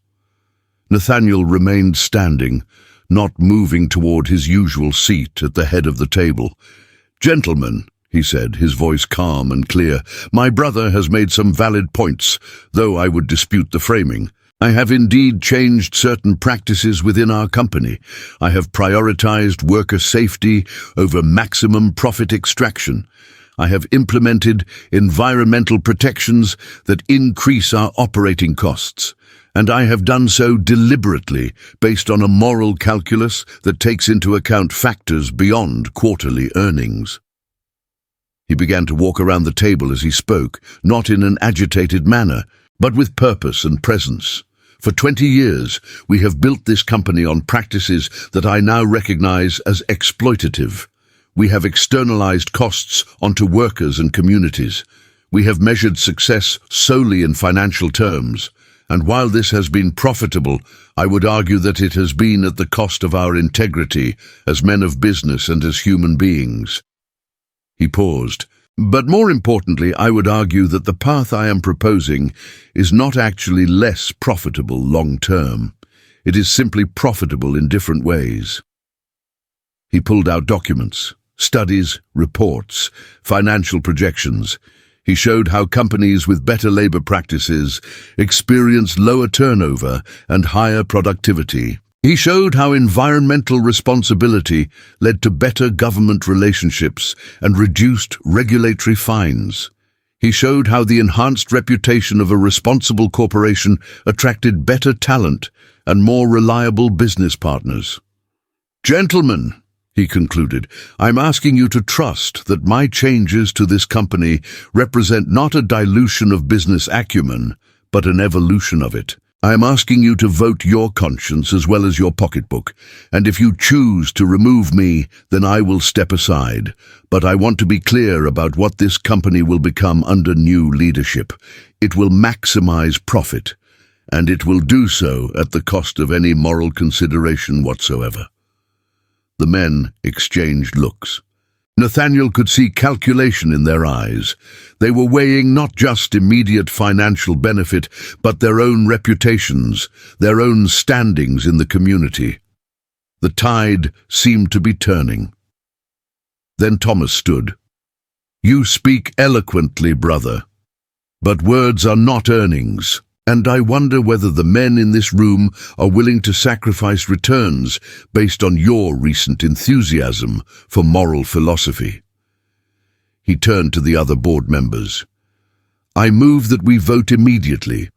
Nathaniel remained standing, not moving toward his usual seat at the head of the table. "Gentlemen," he said, his voice calm and clear, "my brother has made some valid points, though I would dispute the framing. I have indeed changed certain practices within our company. I have prioritized worker safety over maximum profit extraction. I have implemented environmental protections that increase our operating costs. And I have done so deliberately, based on a moral calculus that takes into account factors beyond quarterly earnings." He began to walk around the table as he spoke, not in an agitated manner, but with purpose and presence. "For 20 years, we have built this company on practices that I now recognize as exploitative. We have externalized costs onto workers and communities. We have measured success solely in financial terms. And while this has been profitable, I would argue that it has been at the cost of our integrity as men of business and as human beings." He paused. "But more importantly, I would argue that the path I am proposing is not actually less profitable long-term. It is simply profitable in different ways." He pulled out documents, studies, reports, financial projections. He showed how companies with better labor practices experience lower turnover and higher productivity. He showed how environmental responsibility led to better government relationships and reduced regulatory fines. He showed how the enhanced reputation of a responsible corporation attracted better talent and more reliable business partners. "Gentlemen," he concluded, "I'm asking you to trust that my changes to this company represent not a dilution of business acumen, but an evolution of it. I am asking you to vote your conscience as well as your pocketbook, and if you choose to remove me, then I will step aside. But I want to be clear about what this company will become under new leadership. It will maximize profit, and it will do so at the cost of any moral consideration whatsoever." The men exchanged looks. Nathaniel could see calculation in their eyes. They were weighing not just immediate financial benefit, but their own reputations, their own standings in the community. The tide seemed to be turning. Then Thomas stood. "You speak eloquently, brother. But words are not earnings, and I wonder whether the men in this room are willing to sacrifice returns based on your recent enthusiasm for moral philosophy." He turned to the other board members. "I move that we vote immediately,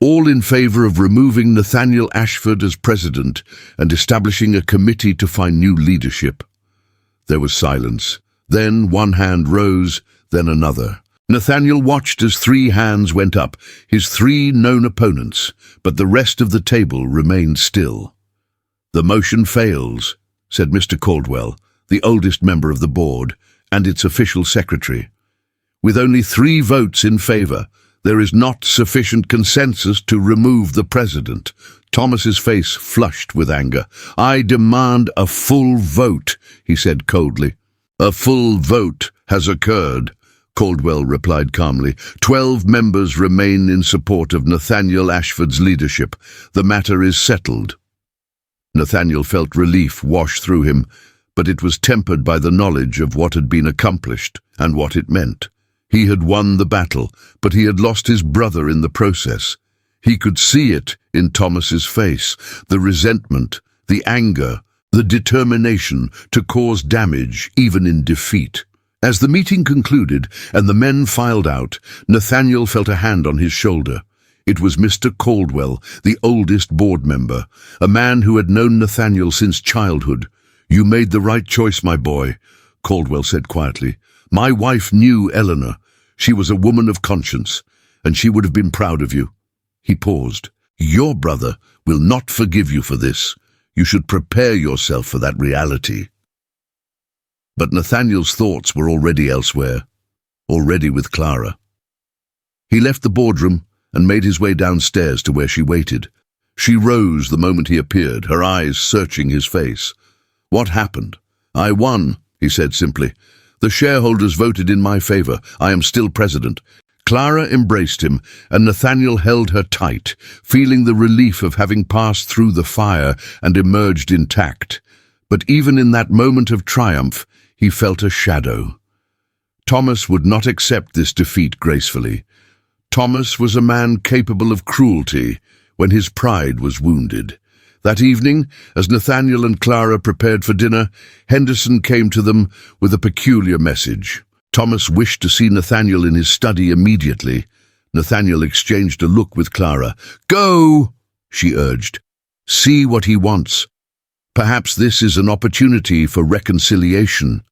all in favor of removing Nathaniel Ashford as president and establishing a committee to find new leadership." There was silence. Then one hand rose, then another. Nathaniel watched as 3 hands went up, his 3 known opponents, but the rest of the table remained still. "The motion fails," said Mr. Caldwell, the oldest member of the board, and its official secretary. "With only 3 votes in favor, there is not sufficient consensus to remove the president." Thomas's face flushed with anger. "I demand a full vote," he said coldly. "A full vote has occurred," Caldwell replied calmly. 12 members remain in support of Nathaniel Ashford's leadership. The matter is settled. Nathaniel felt relief wash through him, but it was tempered by the knowledge of what had been accomplished and what it meant. He had won the battle, but he had lost his brother in the process. He could see it in Thomas's face, the resentment, the anger, the determination to cause damage even in defeat. As the meeting concluded and the men filed out, Nathaniel felt a hand on his shoulder. It was Mr. Caldwell, the oldest board member, a man who had known Nathaniel since childhood. "You made the right choice, my boy," Caldwell said quietly. "My wife knew Eleanor. She was a woman of conscience, and she would have been proud of you." He paused. "Your brother will not forgive you for this. You should prepare yourself for that reality." But Nathaniel's thoughts were already elsewhere, already with Clara. He left the boardroom and made his way downstairs to where she waited. She rose the moment he appeared, her eyes searching his face. "What happened?" "I won," he said simply. "The shareholders voted in my favor. I am still president." Clara embraced him, and Nathaniel held her tight, feeling the relief of having passed through the fire and emerged intact. But even in that moment of triumph, he felt a shadow. Thomas would not accept this defeat gracefully. Thomas was a man capable of cruelty when his pride was wounded. That evening, as Nathaniel and Clara prepared for dinner, Henderson came to them with a peculiar message. Thomas wished to see Nathaniel in his study immediately. Nathaniel exchanged a look with Clara. "Go," she urged. "See what he wants. Perhaps this is an opportunity for reconciliation."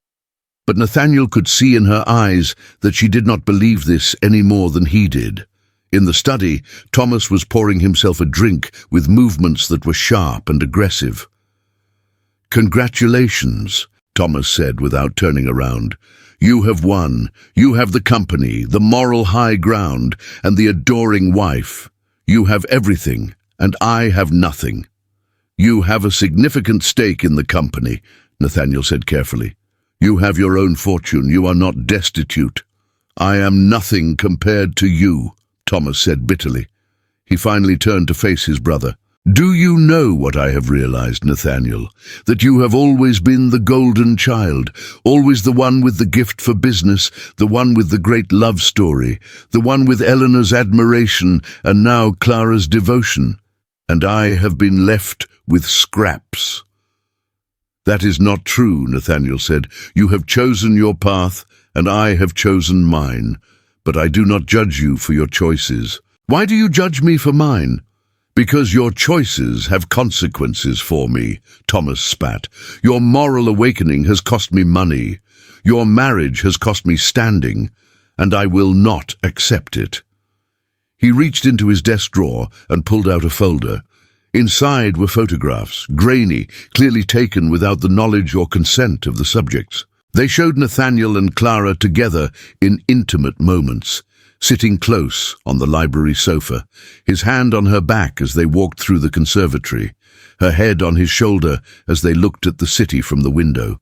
But Nathaniel could see in her eyes that she did not believe this any more than he did. In the study, Thomas was pouring himself a drink with movements that were sharp and aggressive. "Congratulations," Thomas said without turning around. "You have won. You have the company, the moral high ground, and the adoring wife. You have everything, and I have nothing." "You have a significant stake in the company," Nathaniel said carefully. "You have your own fortune. You are not destitute." "I am nothing compared to you," Thomas said bitterly. He finally turned to face his brother. "Do you know what I have realized, Nathaniel? That you have always been the golden child, always the one with the gift for business, the one with the great love story, the one with Eleanor's admiration and now Clara's devotion. And I have been left with scraps." "That is not true," Nathaniel said. "You have chosen your path, and I have chosen mine. But I do not judge you for your choices." "Why do you judge me for mine?" "Because your choices have consequences for me," Thomas spat. "Your moral awakening has cost me money. Your marriage has cost me standing, and I will not accept it." He reached into his desk drawer and pulled out a folder. Inside were photographs, grainy, clearly taken without the knowledge or consent of the subjects. They showed Nathaniel and Clara together in intimate moments, sitting close on the library sofa, his hand on her back as they walked through the conservatory, her head on his shoulder as they looked at the city from the window.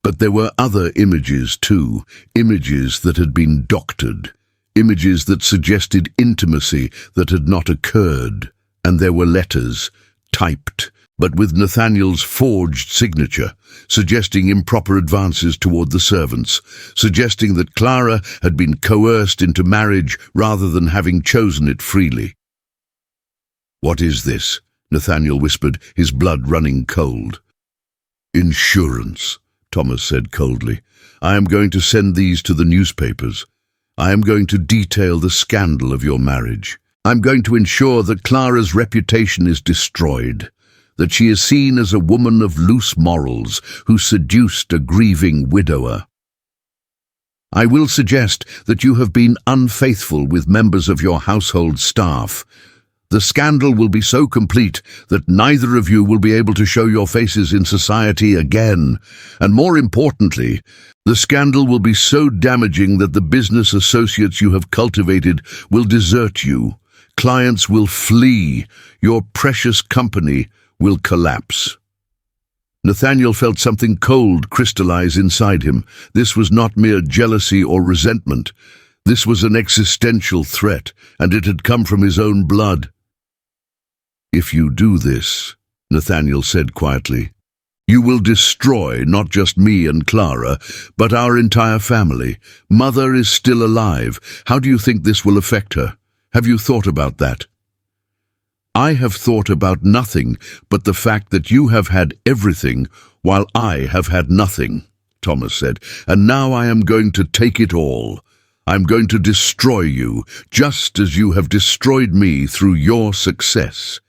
But there were other images too, images that had been doctored, images that suggested intimacy that had not occurred, and there were letters, typed, but with Nathaniel's forged signature, suggesting improper advances toward the servants, suggesting that Clara had been coerced into marriage rather than having chosen it freely. "What is this?" Nathaniel whispered, his blood running cold. "Insurance," Thomas said coldly. "I am going to send these to the newspapers. I am going to detail the scandal of your marriage. I'm going to ensure that Clara's reputation is destroyed, that she is seen as a woman of loose morals who seduced a grieving widower. I will suggest that you have been unfaithful with members of your household staff. The scandal will be so complete that neither of you will be able to show your faces in society again. And more importantly, the scandal will be so damaging that the business associates you have cultivated will desert you. Clients will flee. Your precious company will collapse." Nathaniel felt something cold crystallize inside him. This was not mere jealousy or resentment. This was an existential threat, and it had come from his own blood. "If you do this," Nathaniel said quietly, "you will destroy not just me and Clara, but our entire family. Mother is still alive. How do you think this will affect her? Have you thought about that?" "I have thought about nothing but the fact that you have had everything while I have had nothing," Thomas said, "and now I am going to take it all. I'm going to destroy you, just as you have destroyed me through your success."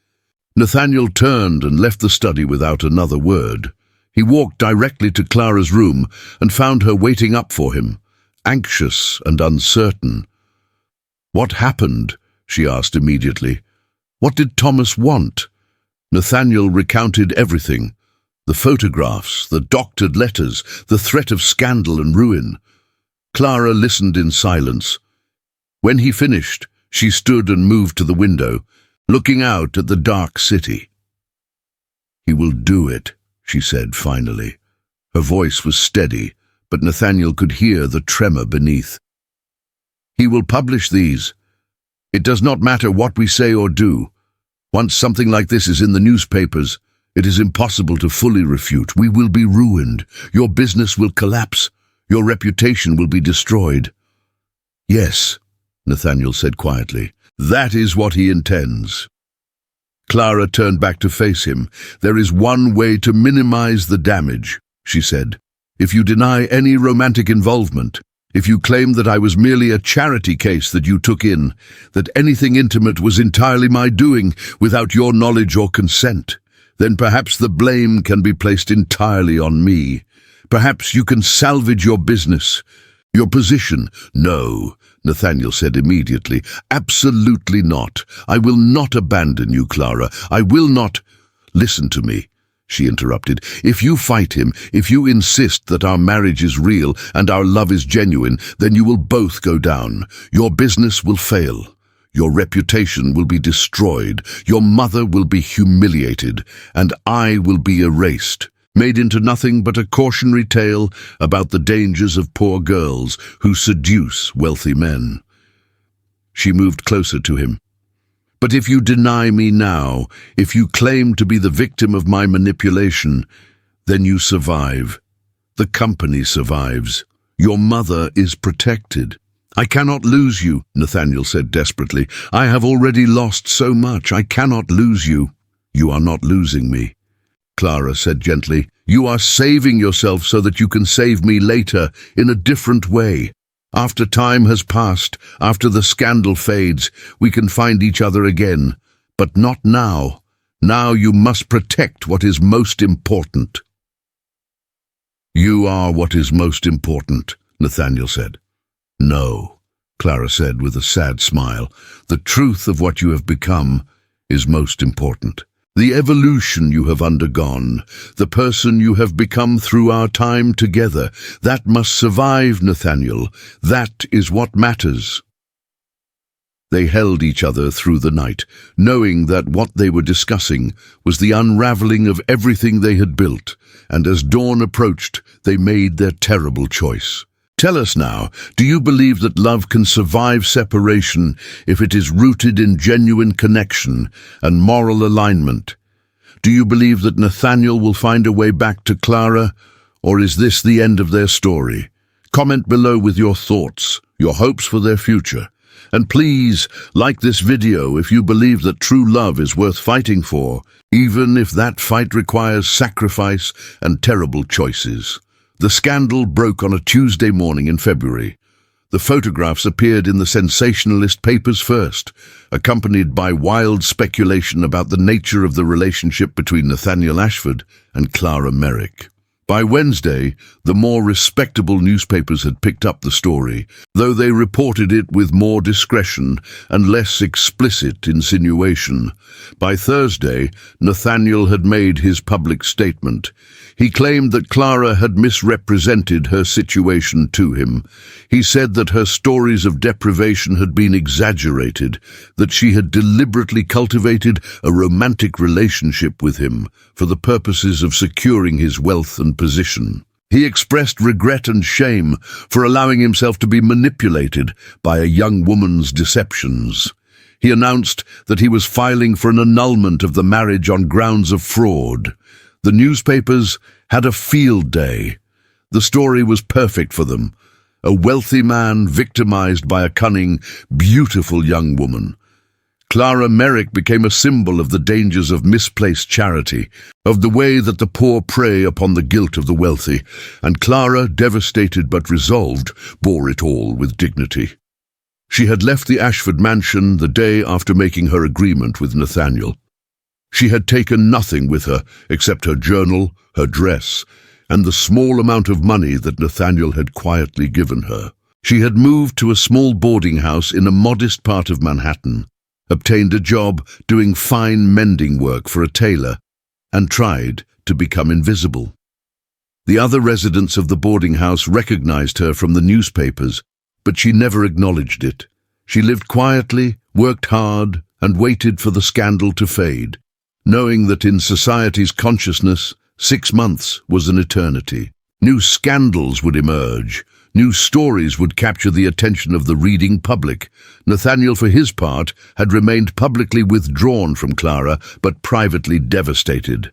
Nathaniel turned and left the study without another word. He walked directly to Clara's room and found her waiting up for him, anxious and uncertain. "What happened?" she asked immediately. "What did Thomas want?" Nathaniel recounted everything. The photographs, the doctored letters, the threat of scandal and ruin. Clara listened in silence. When he finished, she stood and moved to the window, looking out at the dark city. "He will do it," she said finally. Her voice was steady, but Nathaniel could hear the tremor beneath. "He will publish these. It does not matter what we say or do. Once something like this is in the newspapers, it is impossible to fully refute. We will be ruined. Your business will collapse. Your reputation will be destroyed." "Yes," Nathaniel said quietly. "That is what he intends." Clara turned back to face him. "There is one way to minimize the damage," she said. "If you deny any romantic involvement, if you claim that I was merely a charity case that you took in, that anything intimate was entirely my doing without your knowledge or consent, then perhaps the blame can be placed entirely on me. Perhaps you can salvage your business, your position." "No," Nathaniel said immediately. "Absolutely not. I will not abandon you, Clara. I will not—" "Listen to me," she interrupted. "If you fight him, if you insist that our marriage is real and our love is genuine, then you will both go down. Your business will fail. Your reputation will be destroyed. Your mother will be humiliated, and I will be erased, made into nothing but a cautionary tale about the dangers of poor girls who seduce wealthy men." She moved closer to him. "But if you deny me now, if you claim to be the victim of my manipulation, then you survive. The company survives. Your mother is protected." "I cannot lose you," Nathaniel said desperately. "I have already lost so much. I cannot lose you." "You are not losing me," Clara said gently. "You are saving yourself so that you can save me later, in a different way. After time has passed, after the scandal fades, we can find each other again. But not now. Now you must protect what is most important." "You are what is most important," Nathaniel said. "No," Clara said with a sad smile. "The truth of what you have become is most important. The evolution you have undergone, the person you have become through our time together, that must survive, Nathaniel. That is what matters." They held each other through the night, knowing that what they were discussing was the unraveling of everything they had built, and as dawn approached, they made their terrible choice. Tell us now, do you believe that love can survive separation if it is rooted in genuine connection and moral alignment? Do you believe that Nathaniel will find a way back to Clara, or is this the end of their story? Comment below with your thoughts, your hopes for their future. And please, like this video if you believe that true love is worth fighting for, even if that fight requires sacrifice and terrible choices. The scandal broke on a Tuesday morning in February. The photographs appeared in the sensationalist papers first, accompanied by wild speculation about the nature of the relationship between Nathaniel Ashford and Clara Merrick. By Wednesday, the more respectable newspapers had picked up the story, though they reported it with more discretion and less explicit insinuation. By Thursday, Nathaniel had made his public statement. He claimed that Clara had misrepresented her situation to him. He said that her stories of deprivation had been exaggerated, that she had deliberately cultivated a romantic relationship with him for the purposes of securing his wealth and position. He expressed regret and shame for allowing himself to be manipulated by a young woman's deceptions. He announced that he was filing for an annulment of the marriage on grounds of fraud. The newspapers had a field day. The story was perfect for them. A wealthy man victimized by a cunning, beautiful young woman. Clara Merrick became a symbol of the dangers of misplaced charity, of the way that the poor prey upon the guilt of the wealthy, and Clara, devastated but resolved, bore it all with dignity. She had left the Ashford mansion the day after making her agreement with Nathaniel. She had taken nothing with her except her journal, her dress, and the small amount of money that Nathaniel had quietly given her. She had moved to a small boarding house in a modest part of Manhattan, obtained a job doing fine mending work for a tailor, and tried to become invisible. The other residents of the boarding house recognized her from the newspapers, but she never acknowledged it. She lived quietly, worked hard, and waited for the scandal to fade, knowing that in society's consciousness, 6 months was an eternity. New scandals would emerge. New stories would capture the attention of the reading public. Nathaniel, for his part, had remained publicly withdrawn from Clara, but privately devastated.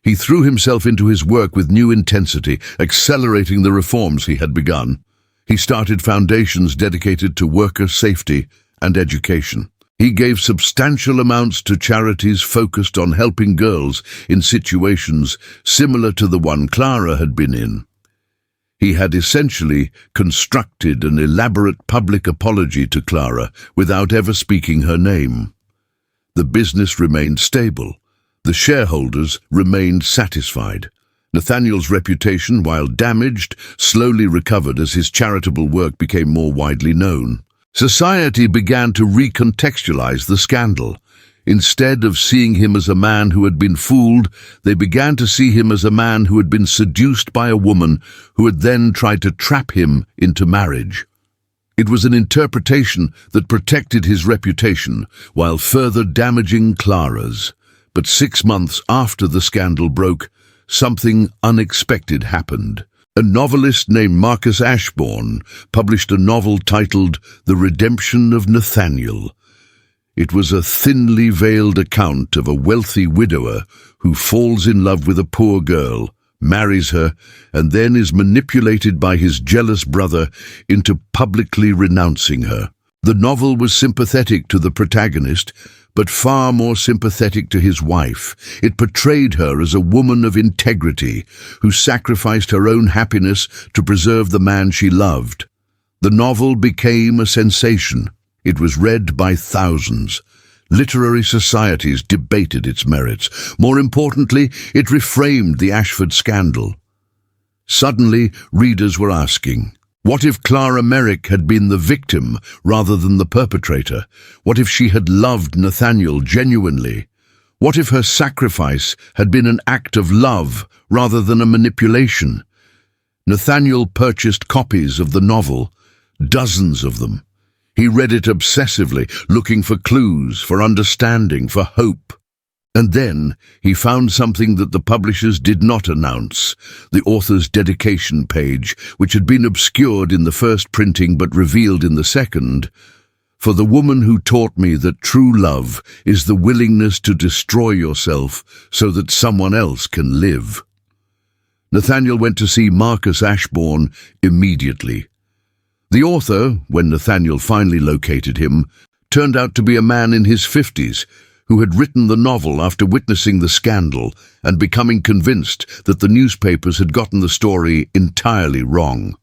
He threw himself into his work with new intensity, accelerating the reforms he had begun. He started foundations dedicated to worker safety and education. He gave substantial amounts to charities focused on helping girls in situations similar to the one Clara had been in. He had essentially constructed an elaborate public apology to Clara without ever speaking her name. The business remained stable. The shareholders remained satisfied. Nathaniel's reputation, while damaged, slowly recovered as his charitable work became more widely known. Society began to recontextualize the scandal. Instead of seeing him as a man who had been fooled, they began to see him as a man who had been seduced by a woman who had then tried to trap him into marriage. It was an interpretation that protected his reputation while further damaging Clara's. But 6 months after the scandal broke, something unexpected happened. A novelist named Marcus Ashbourne published a novel titled The Redemption of Nathaniel. It was a thinly veiled account of a wealthy widower who falls in love with a poor girl, marries her, and then is manipulated by his jealous brother into publicly renouncing her. The novel was sympathetic to the protagonist, but far more sympathetic to his wife. It portrayed her as a woman of integrity who sacrificed her own happiness to preserve the man she loved. The novel became a sensation. It was read by thousands. Literary societies debated its merits. More importantly, it reframed the Ashford scandal. Suddenly, readers were asking, what if Clara Merrick had been the victim rather than the perpetrator? What if she had loved Nathaniel genuinely? What if her sacrifice had been an act of love rather than a manipulation? Nathaniel purchased copies of the novel, dozens of them. He read it obsessively, looking for clues, for understanding, for hope. And then he found something that the publishers did not announce, the author's dedication page, which had been obscured in the first printing but revealed in the second. For the woman who taught me that true love is the willingness to destroy yourself so that someone else can live. Nathaniel went to see Marcus Ashbourne immediately. The author, when Nathaniel finally located him, turned out to be a man in his 50s who had written the novel after witnessing the scandal and becoming convinced that the newspapers had gotten the story entirely wrong.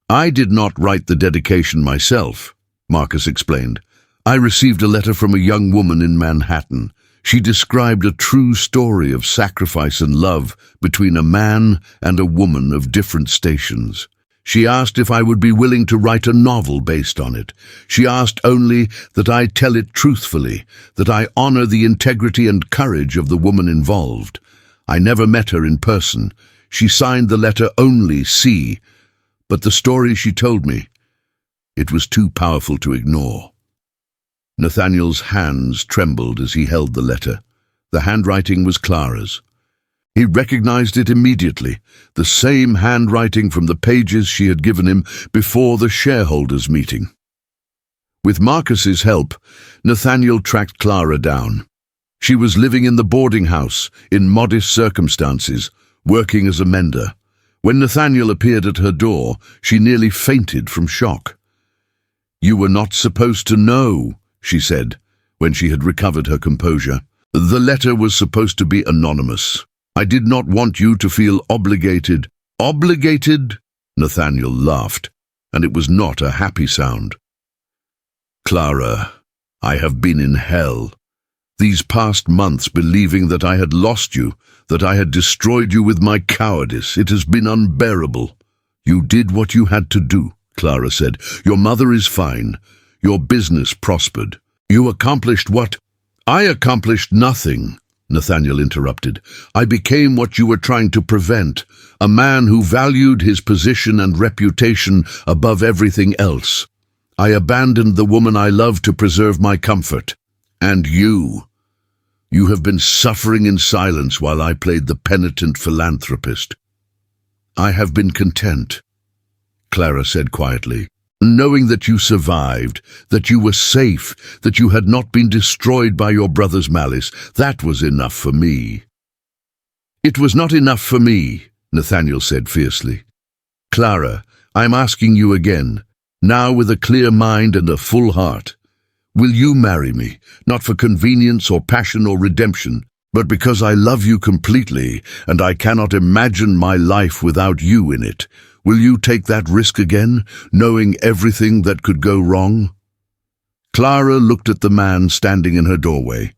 "I did not write the dedication myself," Marcus explained. "I received a letter from a young woman in Manhattan. She described a true story of sacrifice and love between a man and a woman of different stations. She asked if I would be willing to write a novel based on it. She asked only that I tell it truthfully, that I honor the integrity and courage of the woman involved. I never met her in person. She signed the letter only C, but the story she told me, it was too powerful to ignore." Nathaniel's hands trembled as he held the letter. The handwriting was Clara's. He recognized it immediately, the same handwriting from the pages she had given him before the shareholders' meeting. With Marcus's help, Nathaniel tracked Clara down. She was living in the boarding house, in modest circumstances, working as a mender. When Nathaniel appeared at her door, she nearly fainted from shock. "You were not supposed to know," she said, when she had recovered her composure. "The letter was supposed to be anonymous. I did not want you to feel obligated." "Obligated?" Nathaniel laughed, and it was not a happy sound. "Clara, I have been in hell. These past months believing that I had lost you, that I had destroyed you with my cowardice. It has been unbearable." "You did what you had to do," Clara said. "Your mother is fine. Your business prospered. You accomplished what—" "I accomplished nothing," Nathaniel interrupted. "I became what you were trying to prevent, a man who valued his position and reputation above everything else. I abandoned the woman I loved to preserve my comfort. And you have been suffering in silence while I played the penitent philanthropist." "I have been content," Clara said quietly, "knowing that you survived, that you were safe, that you had not been destroyed by your brother's malice. That was enough for me." "It was not enough for me," Nathaniel said fiercely. "Clara, I am asking you again, now with a clear mind and a full heart. Will you marry me, not for convenience or passion or redemption, but because I love you completely and I cannot imagine my life without you in it? Will you take that risk again, knowing everything that could go wrong?" Clara looked at the man standing in her doorway.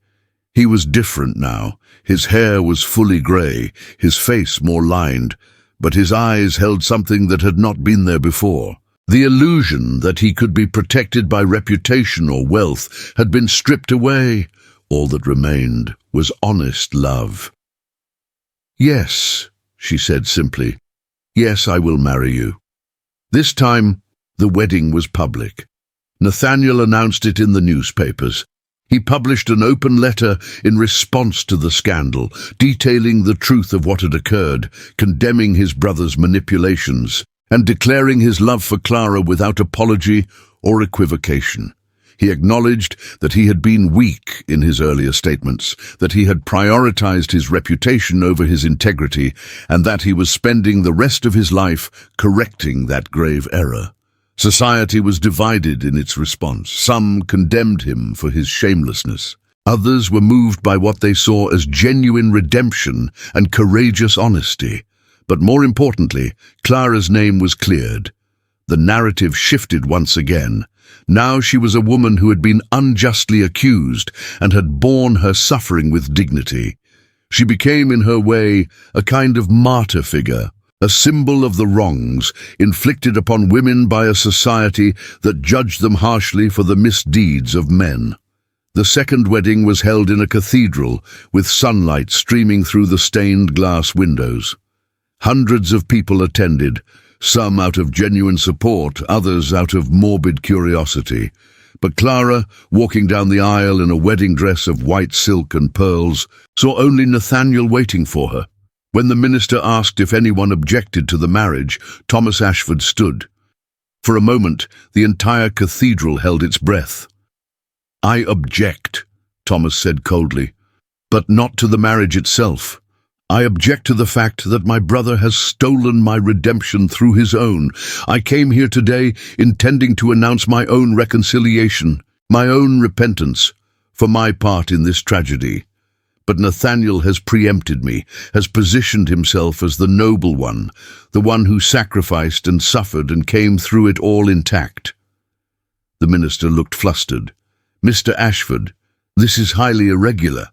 He was different now. His hair was fully grey, his face more lined, but his eyes held something that had not been there before. The illusion that he could be protected by reputation or wealth had been stripped away. All that remained was honest love. "Yes," she said simply. "Yes, I will marry you." This time, the wedding was public. Nathaniel announced it in the newspapers. He published an open letter in response to the scandal, detailing the truth of what had occurred, condemning his brother's manipulations, and declaring his love for Clara without apology or equivocation. He acknowledged that he had been weak in his earlier statements, that he had prioritized his reputation over his integrity, and that he was spending the rest of his life correcting that grave error. Society was divided in its response. Some condemned him for his shamelessness. Others were moved by what they saw as genuine redemption and courageous honesty. But more importantly, Clara's name was cleared. The narrative shifted once again. Now she was a woman who had been unjustly accused and had borne her suffering with dignity. She became, in her way, a kind of martyr figure, a symbol of the wrongs inflicted upon women by a society that judged them harshly for the misdeeds of men. The second wedding was held in a cathedral, with sunlight streaming through the stained glass windows. Hundreds of people attended, some out of genuine support, others out of morbid curiosity. But Clara, walking down the aisle in a wedding dress of white silk and pearls, saw only Nathaniel waiting for her. When the minister asked if anyone objected to the marriage, Thomas Ashford stood. For a moment, the entire cathedral held its breath. "I object," Thomas said coldly, "but not to the marriage itself. I object to the fact that my brother has stolen my redemption through his own. I came here today intending to announce my own reconciliation, my own repentance, for my part in this tragedy. But Nathaniel has preempted me, has positioned himself as the noble one, the one who sacrificed and suffered and came through it all intact." The minister looked flustered. "Mr. Ashford, this is highly irregular."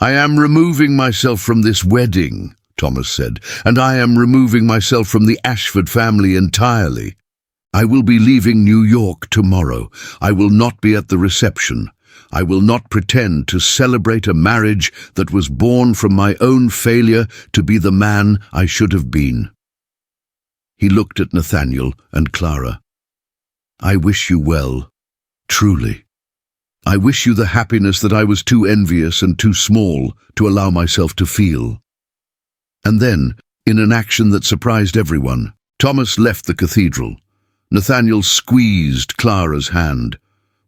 "I am removing myself from this wedding," Thomas said, "and I am removing myself from the Ashford family entirely. I will be leaving New York tomorrow. I will not be at the reception. I will not pretend to celebrate a marriage that was born from my own failure to be the man I should have been." He looked at Nathaniel and Clara. "I wish you well, truly. I wish you the happiness that I was too envious and too small to allow myself to feel." And then, in an action that surprised everyone, Thomas left the cathedral. Nathaniel squeezed Clara's hand.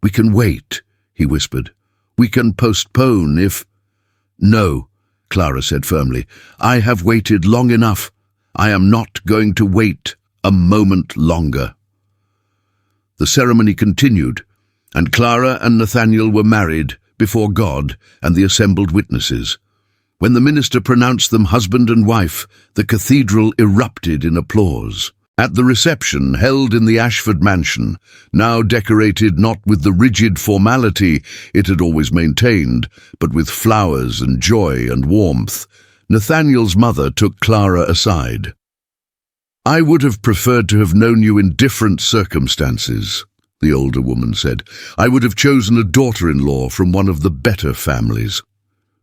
"We can wait," he whispered. "We can postpone if—" "No," Clara said firmly. "I have waited long enough. I am not going to wait a moment longer." The ceremony continued, and Clara and Nathaniel were married before God and the assembled witnesses. When the minister pronounced them husband and wife, the cathedral erupted in applause. At the reception held in the Ashford mansion, now decorated not with the rigid formality it had always maintained, but with flowers and joy and warmth, Nathaniel's mother took Clara aside. "I would have preferred to have known you in different circumstances," the older woman said. "I would have chosen a daughter-in-law from one of the better families.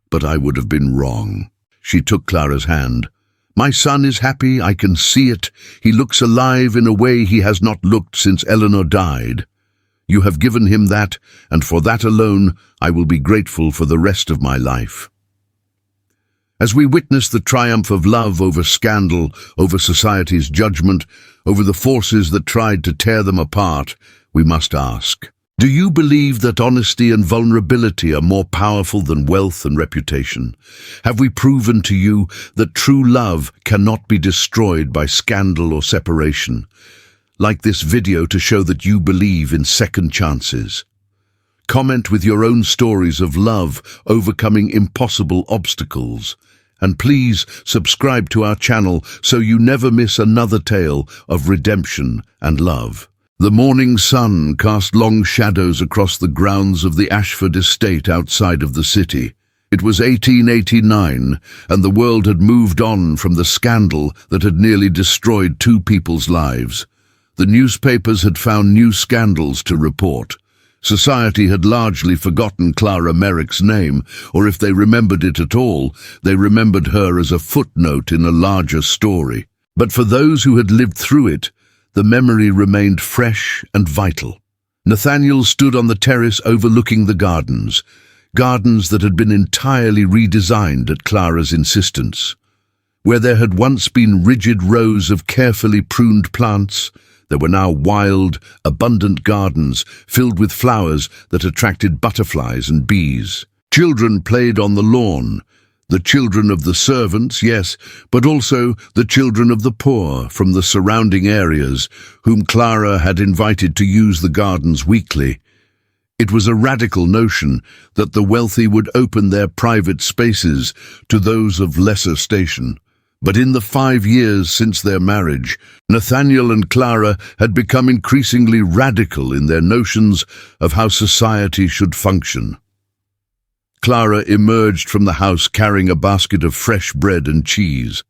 But I would have been wrong." She took Clara's hand. "My son is happy, I can see it. He looks alive in a way he has not looked since Eleanor died. You have given him that, and for that alone I will be grateful for the rest of my life." As we witness the triumph of love over scandal, over society's judgment, over the forces that tried to tear them apart, we must ask, do you believe that honesty and vulnerability are more powerful than wealth and reputation? Have we proven to you that true love cannot be destroyed by scandal or separation? Like this video to show that you believe in second chances. Comment with your own stories of love overcoming impossible obstacles. And please subscribe to our channel so you never miss another tale of redemption and love. The morning sun cast long shadows across the grounds of the Ashford estate outside of the city. It was 1889, and the world had moved on from the scandal that had nearly destroyed two people's lives. The newspapers had found new scandals to report. Society had largely forgotten Clara Merrick's name, or if they remembered it at all, they remembered her as a footnote in a larger story. But for those who had lived through it, the memory remained fresh and vital. Nathaniel stood on the terrace overlooking the gardens that had been entirely redesigned at Clara's insistence. Where there had once been rigid rows of carefully pruned plants, there were now wild, abundant gardens filled with flowers that attracted butterflies and bees. Children played on the lawn, the children of the servants, yes, but also the children of the poor from the surrounding areas, whom Clara had invited to use the gardens weekly. It was a radical notion that the wealthy would open their private spaces to those of lesser station. But in the 5 years since their marriage, Nathaniel and Clara had become increasingly radical in their notions of how society should function. Clara emerged from the house carrying a basket of fresh bread and cheese.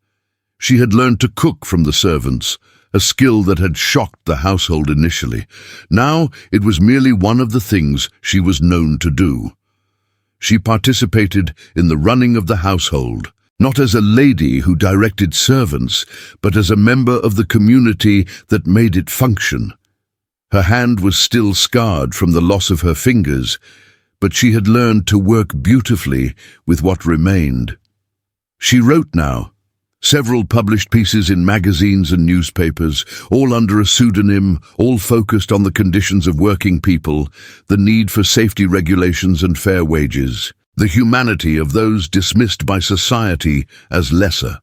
She had learned to cook from the servants, a skill that had shocked the household initially. Now it was merely one of the things she was known to do. She participated in the running of the household, not as a lady who directed servants, but as a member of the community that made it function. Her hand was still scarred from the loss of her fingers, but she had learned to work beautifully with what remained. She wrote now, several published pieces in magazines and newspapers, all under a pseudonym, all focused on the conditions of working people, the need for safety regulations and fair wages, the humanity of those dismissed by society as lesser.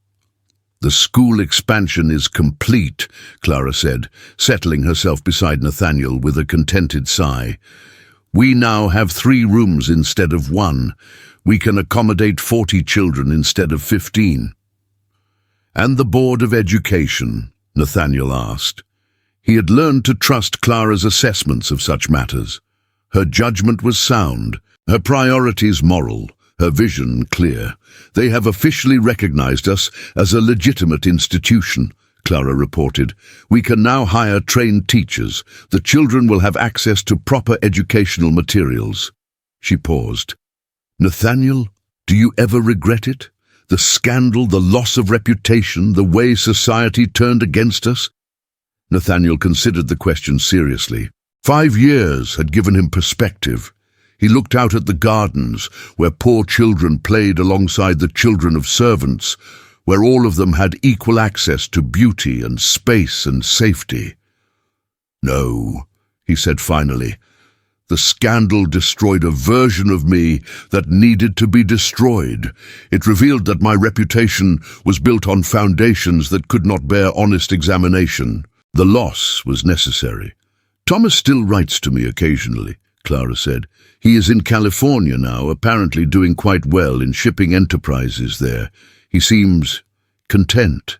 "The school expansion is complete," Clara said, settling herself beside Nathaniel with a contented sigh. "We now have 3 rooms instead of 1. We can accommodate 40 children instead of 15. "And the Board of Education?" Nathaniel asked. He had learned to trust Clara's assessments of such matters. Her judgment was sound, her priorities moral, her vision clear. "They have officially recognized us as a legitimate institution," Clara reported. "We can now hire trained teachers. The children will have access to proper educational materials." She paused. "Nathaniel, do you ever regret it? The scandal, the loss of reputation, the way society turned against us?" Nathaniel considered the question seriously. 5 years had given him perspective. He looked out at the gardens, where poor children played alongside the children of servants, where all of them had equal access to beauty and space and safety. "No," he said finally. "The scandal destroyed a version of me that needed to be destroyed. It revealed that my reputation was built on foundations that could not bear honest examination. The loss was necessary." "Thomas still writes to me occasionally," Clara said. "He is in California now, apparently doing quite well in shipping enterprises there. He seems content,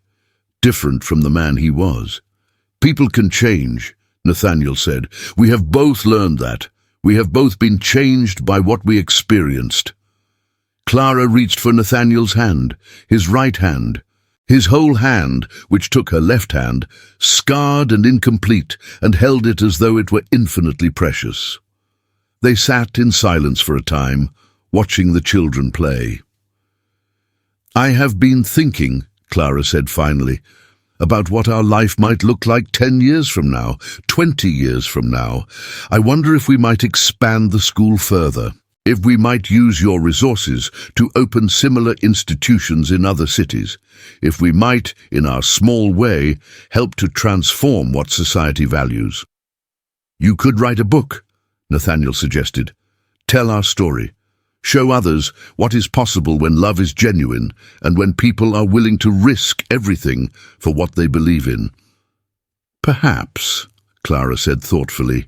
different from the man he was." "People can change," Nathaniel said. "We have both learned that. We have both been changed by what we experienced." Clara reached for Nathaniel's hand, his right hand. His whole hand, which took her left hand, scarred and incomplete, and held it as though it were infinitely precious. They sat in silence for a time, watching the children play. "I have been thinking," Clara said finally, "about what our life might look like 10 years from now, 20 years from now. I wonder if we might expand the school further, if we might use your resources to open similar institutions in other cities, if we might, in our small way, help to transform what society values." "You could write a book," Nathaniel suggested. "Tell our story. Show others what is possible when love is genuine and when people are willing to risk everything for what they believe in." "Perhaps," Clara said thoughtfully.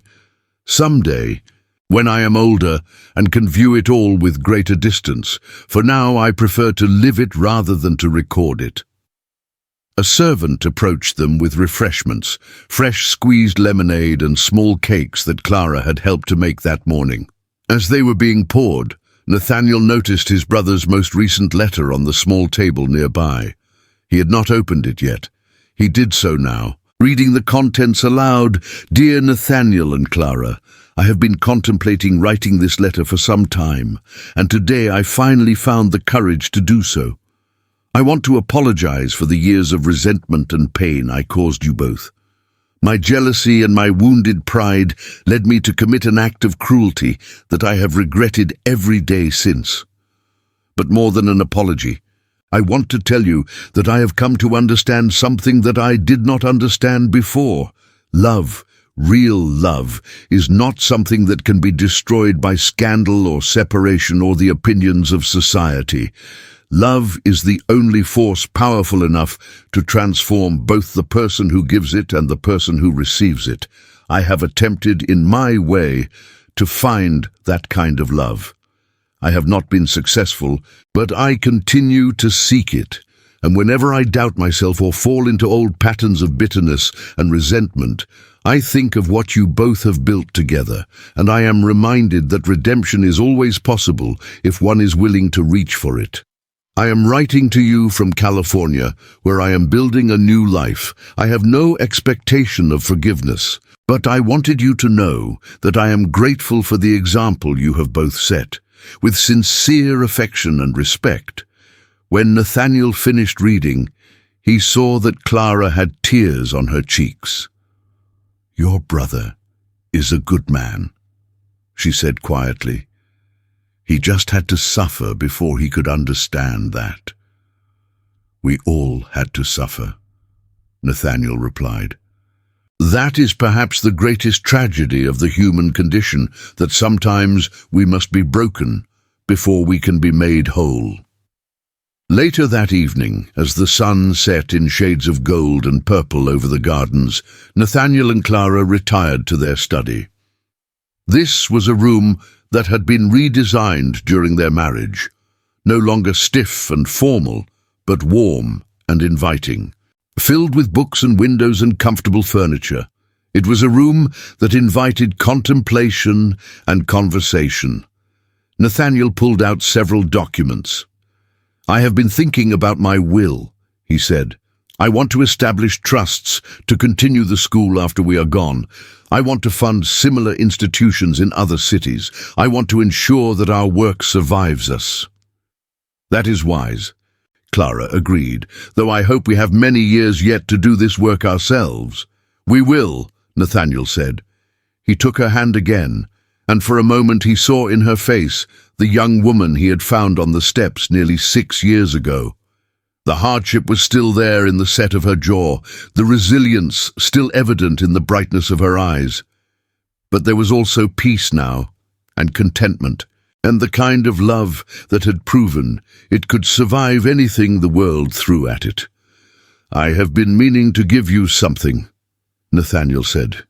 "Someday, when I am older and can view it all with greater distance. For now, I prefer to live it rather than to record it." A servant approached them with refreshments, fresh squeezed lemonade and small cakes that Clara had helped to make that morning. As they were being poured, Nathaniel noticed his brother's most recent letter on the small table nearby. He had not opened it yet. He did so now, reading the contents aloud. "Dear Nathaniel and Clara, I have been contemplating writing this letter for some time, and today I finally found the courage to do so. I want to apologize for the years of resentment and pain I caused you both. My jealousy and my wounded pride led me to commit an act of cruelty that I have regretted every day since. But more than an apology, I want to tell you that I have come to understand something that I did not understand before. Love, real love, is not something that can be destroyed by scandal or separation or the opinions of society. Love is the only force powerful enough to transform both the person who gives it and the person who receives it. I have attempted in my way to find that kind of love. I have not been successful, but I continue to seek it. And whenever I doubt myself or fall into old patterns of bitterness and resentment, I think of what you both have built together, and I am reminded that redemption is always possible if one is willing to reach for it. I am writing to you from California, where I am building a new life. I have no expectation of forgiveness, but I wanted you to know that I am grateful for the example you have both set, with sincere affection and respect. When Nathaniel finished reading, he saw that Clara had tears on her cheeks. "Your brother is a good man," she said quietly. "He just had to suffer before he could understand that." "We all had to suffer," Nathaniel replied. "That is perhaps the greatest tragedy of the human condition, that sometimes we must be broken before we can be made whole." Later that evening, as the sun set in shades of gold and purple over the gardens, Nathaniel and Clara retired to their study. This was a room that had been redesigned during their marriage, no longer stiff and formal, but warm and inviting. Filled with books and windows and comfortable furniture, it was a room that invited contemplation and conversation. Nathaniel pulled out several documents. "I have been thinking about my will," he said. "I want to establish trusts to continue the school after we are gone. I want to fund similar institutions in other cities. I want to ensure that our work survives us." "That is wise," Clara agreed, "though I hope we have many years yet to do this work ourselves." "We will," Nathaniel said. He took her hand again, and for a moment he saw in her face the young woman he had found on the steps nearly 6 years ago. The hardship was still there in the set of her jaw, the resilience still evident in the brightness of her eyes. But there was also peace now, and contentment, and the kind of love that had proven it could survive anything the world threw at it. "I have been meaning to give you something," Nathaniel said.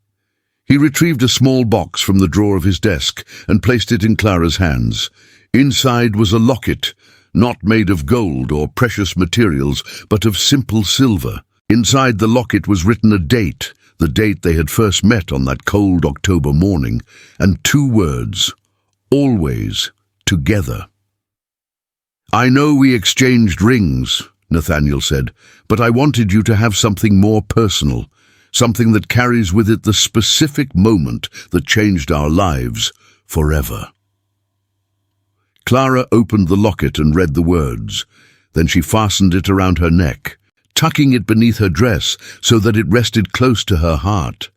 He retrieved a small box from the drawer of his desk and placed it in Clara's hands. Inside was a locket, not made of gold or precious materials, but of simple silver. Inside the locket was written a date, the date they had first met on that cold October morning, and 2 words: "Always together." "I know we exchanged rings," Nathaniel said, "but I wanted you to have something more personal, something that carries with it the specific moment that changed our lives forever." Clara opened the locket and read the words. Then she fastened it around her neck, tucking it beneath her dress so that it rested close to her heart.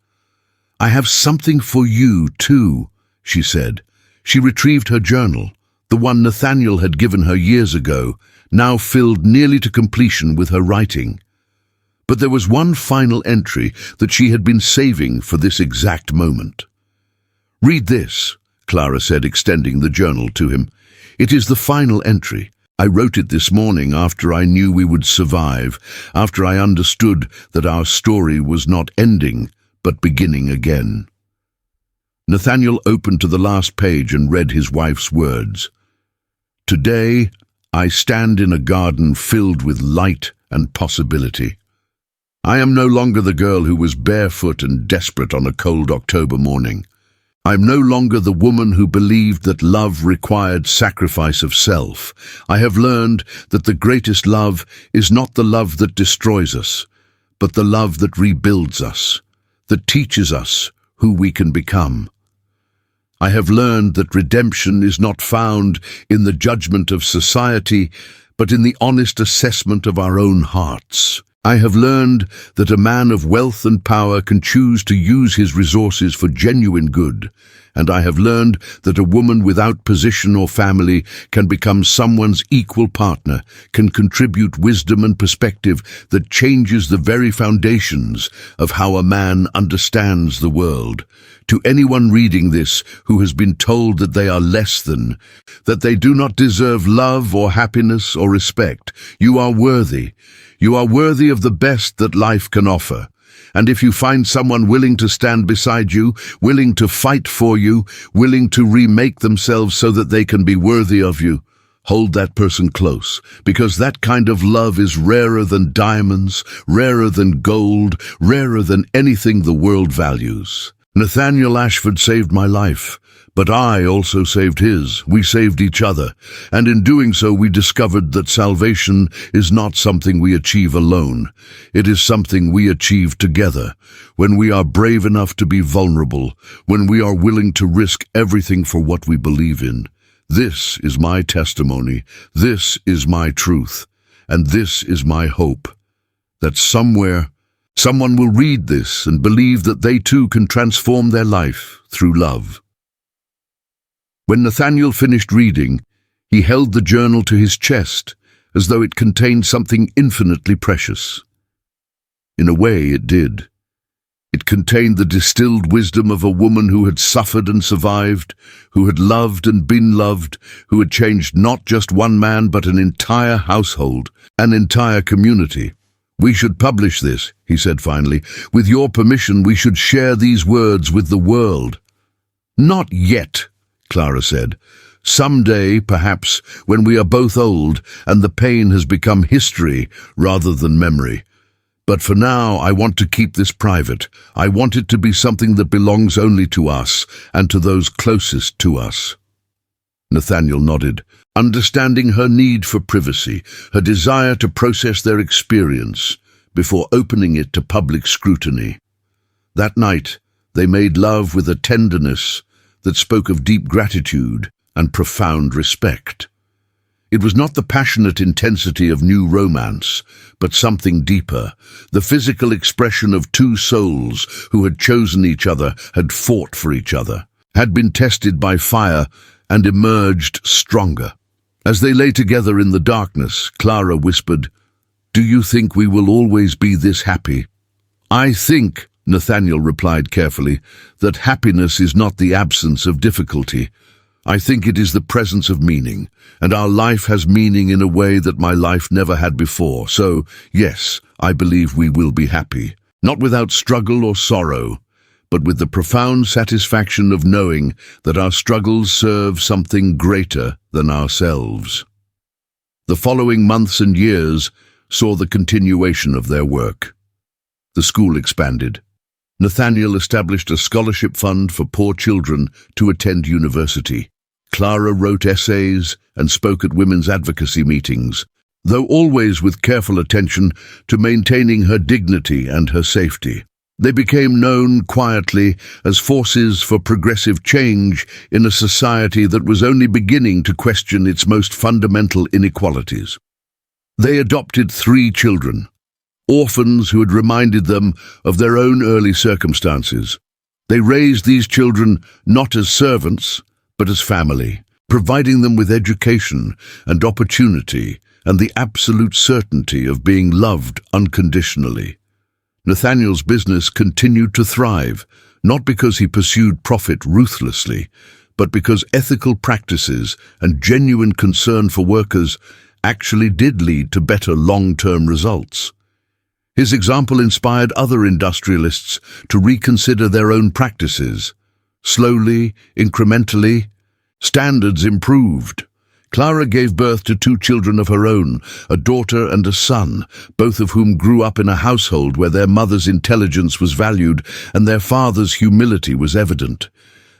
"I have something for you, too," she said. She retrieved her journal, the one Nathaniel had given her years ago, now filled nearly to completion with her writing. But there was one final entry that she had been saving for this exact moment. "Read this," Clara said, extending the journal to him. "It is the final entry. I wrote it this morning after I knew we would survive, after I understood that our story was not ending, but beginning again." Nathaniel opened to the last page and read his wife's words. "Today, I stand in a garden filled with light and possibility. I am no longer the girl who was barefoot and desperate on a cold October morning. I am no longer the woman who believed that love required sacrifice of self. I have learned that the greatest love is not the love that destroys us, but the love that rebuilds us, that teaches us who we can become. I have learned that redemption is not found in the judgment of society, but in the honest assessment of our own hearts. I have learned that a man of wealth and power can choose to use his resources for genuine good, and I have learned that a woman without position or family can become someone's equal partner, can contribute wisdom and perspective that changes the very foundations of how a man understands the world. To anyone reading this who has been told that they are less than, that they do not deserve love or happiness or respect, you are worthy. You are worthy of the best that life can offer. And if you find someone willing to stand beside you, willing to fight for you, willing to remake themselves so that they can be worthy of you, hold that person close, because that kind of love is rarer than diamonds, rarer than gold, rarer than anything the world values. Nathaniel Ashford saved my life, but I also saved his. We saved each other, and in doing so we discovered that salvation is not something we achieve alone. It is something we achieve together, when we are brave enough to be vulnerable, when we are willing to risk everything for what we believe in. This is my testimony. This is my truth. And this is my hope, that somewhere, someone will read this and believe that they too can transform their life through love." When Nathaniel finished reading, he held the journal to his chest as though it contained something infinitely precious. In a way, it did. It contained the distilled wisdom of a woman who had suffered and survived, who had loved and been loved, who had changed not just one man but an entire household, an entire community. "We should publish this," he said finally. "With your permission, we should share these words with the world." "Not yet," Clara said. "Someday, perhaps, when we are both old and the pain has become history rather than memory. But for now, I want to keep this private. I want it to be something that belongs only to us and to those closest to us." Nathaniel nodded, understanding her need for privacy, her desire to process their experience before opening it to public scrutiny. That night, they made love with a tenderness that spoke of deep gratitude and profound respect. It was not the passionate intensity of new romance, but something deeper, the physical expression of two souls who had chosen each other, had fought for each other, had been tested by fire and emerged stronger. As they lay together in the darkness, Clara whispered, "Do you think we will always be this happy?" "I think," Nathaniel replied carefully, "that happiness is not the absence of difficulty. I think it is the presence of meaning, and our life has meaning in a way that my life never had before. So, yes, I believe we will be happy, not without struggle or sorrow, but with the profound satisfaction of knowing that our struggles serve something greater than ourselves." The following months and years saw the continuation of their work. The school expanded. Nathaniel established a scholarship fund for poor children to attend university. Clara wrote essays and spoke at women's advocacy meetings, though always with careful attention to maintaining her dignity and her safety. They became known quietly as forces for progressive change in a society that was only beginning to question its most fundamental inequalities. They adopted 3 children, orphans who had reminded them of their own early circumstances. They raised these children not as servants, but as family, providing them with education and opportunity and the absolute certainty of being loved unconditionally. Nathaniel's business continued to thrive, not because he pursued profit ruthlessly, but because ethical practices and genuine concern for workers actually did lead to better long-term results. His example inspired other industrialists to reconsider their own practices. Slowly, incrementally, standards improved. Clara gave birth to 2 children of her own, a daughter and a son, both of whom grew up in a household where their mother's intelligence was valued and their father's humility was evident.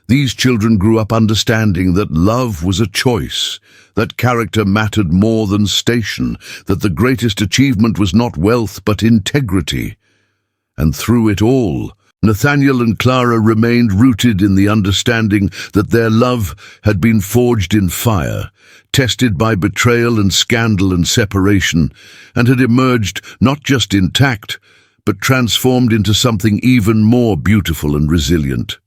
These children grew up understanding that love was a choice, that character mattered more than station, that the greatest achievement was not wealth but integrity. And through it all, Nathaniel and Clara remained rooted in the understanding that their love had been forged in fire, tested by betrayal and scandal and separation, and had emerged not just intact, but transformed into something even more beautiful and resilient.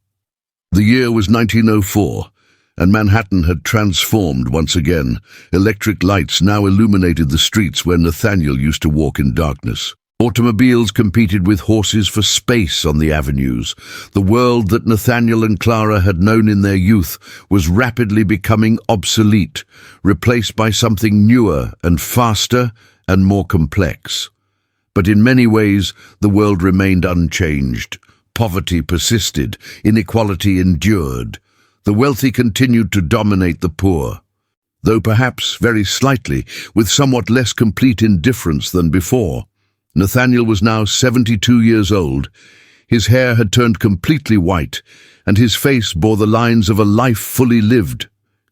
The year was 1904, and Manhattan had transformed once again. Electric lights now illuminated the streets where Nathaniel used to walk in darkness. Automobiles competed with horses for space on the avenues. The world that Nathaniel and Clara had known in their youth was rapidly becoming obsolete, replaced by something newer and faster and more complex. But in many ways, the world remained unchanged. Poverty persisted, inequality endured. The wealthy continued to dominate the poor, though perhaps very slightly, with somewhat less complete indifference than before. Nathaniel was now 72 years old. His hair had turned completely white, and his face bore the lines of a life fully lived.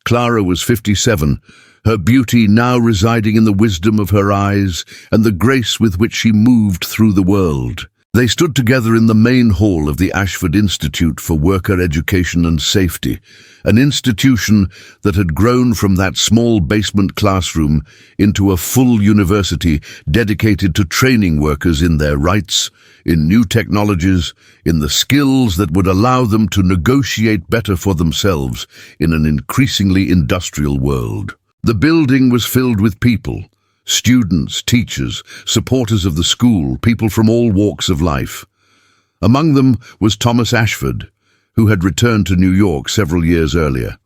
Clara was 57, her beauty now residing in the wisdom of her eyes and the grace with which she moved through the world. They stood together in the main hall of the Ashford Institute for Worker Education and Safety, an institution that had grown from that small basement classroom into a full university dedicated to training workers in their rights, in new technologies, in the skills that would allow them to negotiate better for themselves in an increasingly industrial world. The building was filled with people. Students, teachers, supporters of the school, people from all walks of life. Among them was Thomas Ashford, who had returned to New York several years earlier.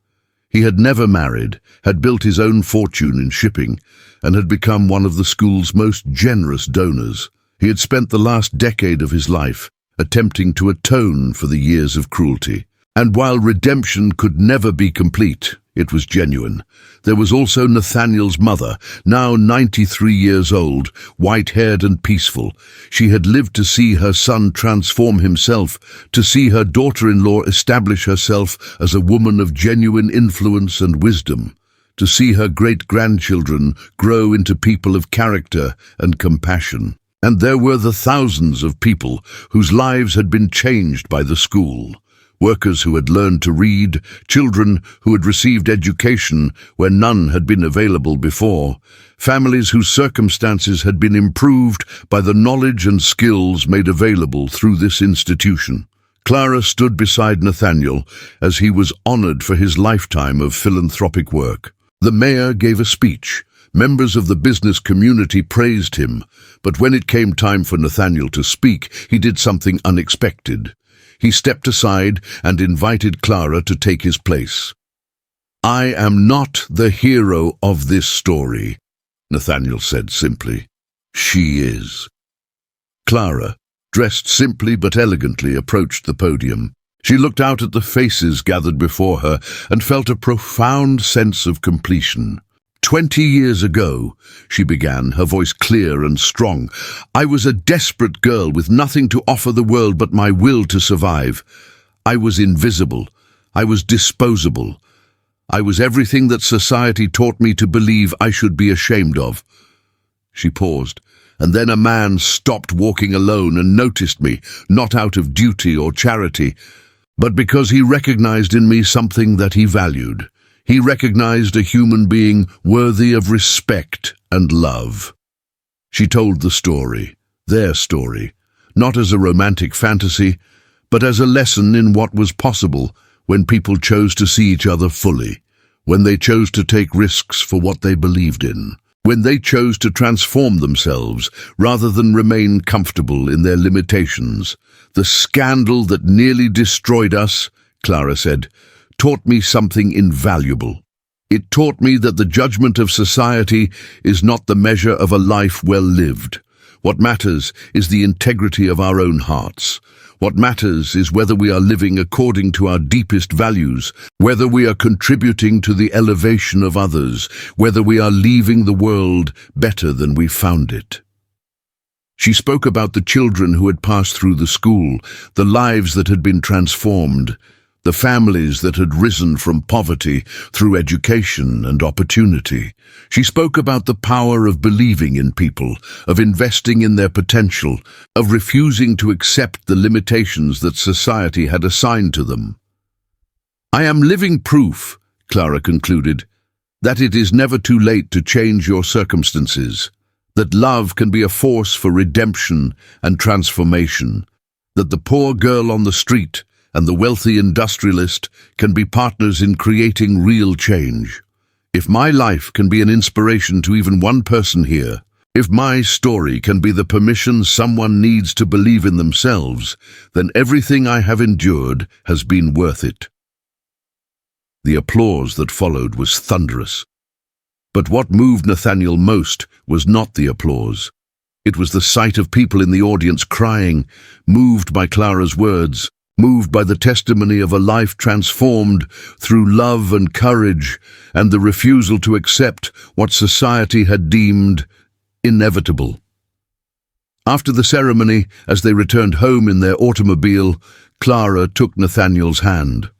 He had never married, had built his own fortune in shipping, and had become one of the school's most generous donors. He had spent the last decade of his life attempting to atone for the years of cruelty. And while redemption could never be complete, it was genuine. There was also Nathaniel's mother, now 93 years old, white-haired and peaceful. She had lived to see her son transform himself, to see her daughter-in-law establish herself as a woman of genuine influence and wisdom, to see her great-grandchildren grow into people of character and compassion. And there were the thousands of people whose lives had been changed by the school. Workers who had learned to read, children who had received education where none had been available before, families whose circumstances had been improved by the knowledge and skills made available through this institution. Clara stood beside Nathaniel as he was honored for his lifetime of philanthropic work. The mayor gave a speech. Members of the business community praised him, but when it came time for Nathaniel to speak, he did something unexpected. He stepped aside and invited Clara to take his place. "I am not the hero of this story," Nathaniel said simply. "She is." Clara, dressed simply but elegantly, approached the podium. She looked out at the faces gathered before her and felt a profound sense of completion. 20 years ago, she began, her voice clear and strong, I was a desperate girl with nothing to offer the world but my will to survive. I was invisible. I was disposable. I was everything that society taught me to believe I should be ashamed of. She paused, and then a man stopped walking alone and noticed me, not out of duty or charity, but because he recognized in me something that he valued. He recognized a human being worthy of respect and love. She told the story, their story, not as a romantic fantasy, but as a lesson in what was possible when people chose to see each other fully, when they chose to take risks for what they believed in, when they chose to transform themselves rather than remain comfortable in their limitations. The scandal that nearly destroyed us, Clara said, taught me something invaluable. It taught me that the judgment of society is not the measure of a life well lived. What matters is the integrity of our own hearts. What matters is whether we are living according to our deepest values, whether we are contributing to the elevation of others, whether we are leaving the world better than we found it. She spoke about the children who had passed through the school, the lives that had been transformed, the families that had risen from poverty through education and opportunity. She spoke about the power of believing in people, of investing in their potential, of refusing to accept the limitations that society had assigned to them. I am living proof, Clara concluded, that it is never too late to change your circumstances, that love can be a force for redemption and transformation, that the poor girl on the street and the wealthy industrialist can be partners in creating real change. If my life can be an inspiration to even one person here, if my story can be the permission someone needs to believe in themselves, then everything I have endured has been worth it. The applause that followed was thunderous. But what moved Nathaniel most was not the applause. It was the sight of people in the audience crying, moved by Clara's words, moved by the testimony of a life transformed through love and courage and the refusal to accept what society had deemed inevitable. After the ceremony, as they returned home in their automobile, Clara took Nathaniel's hand.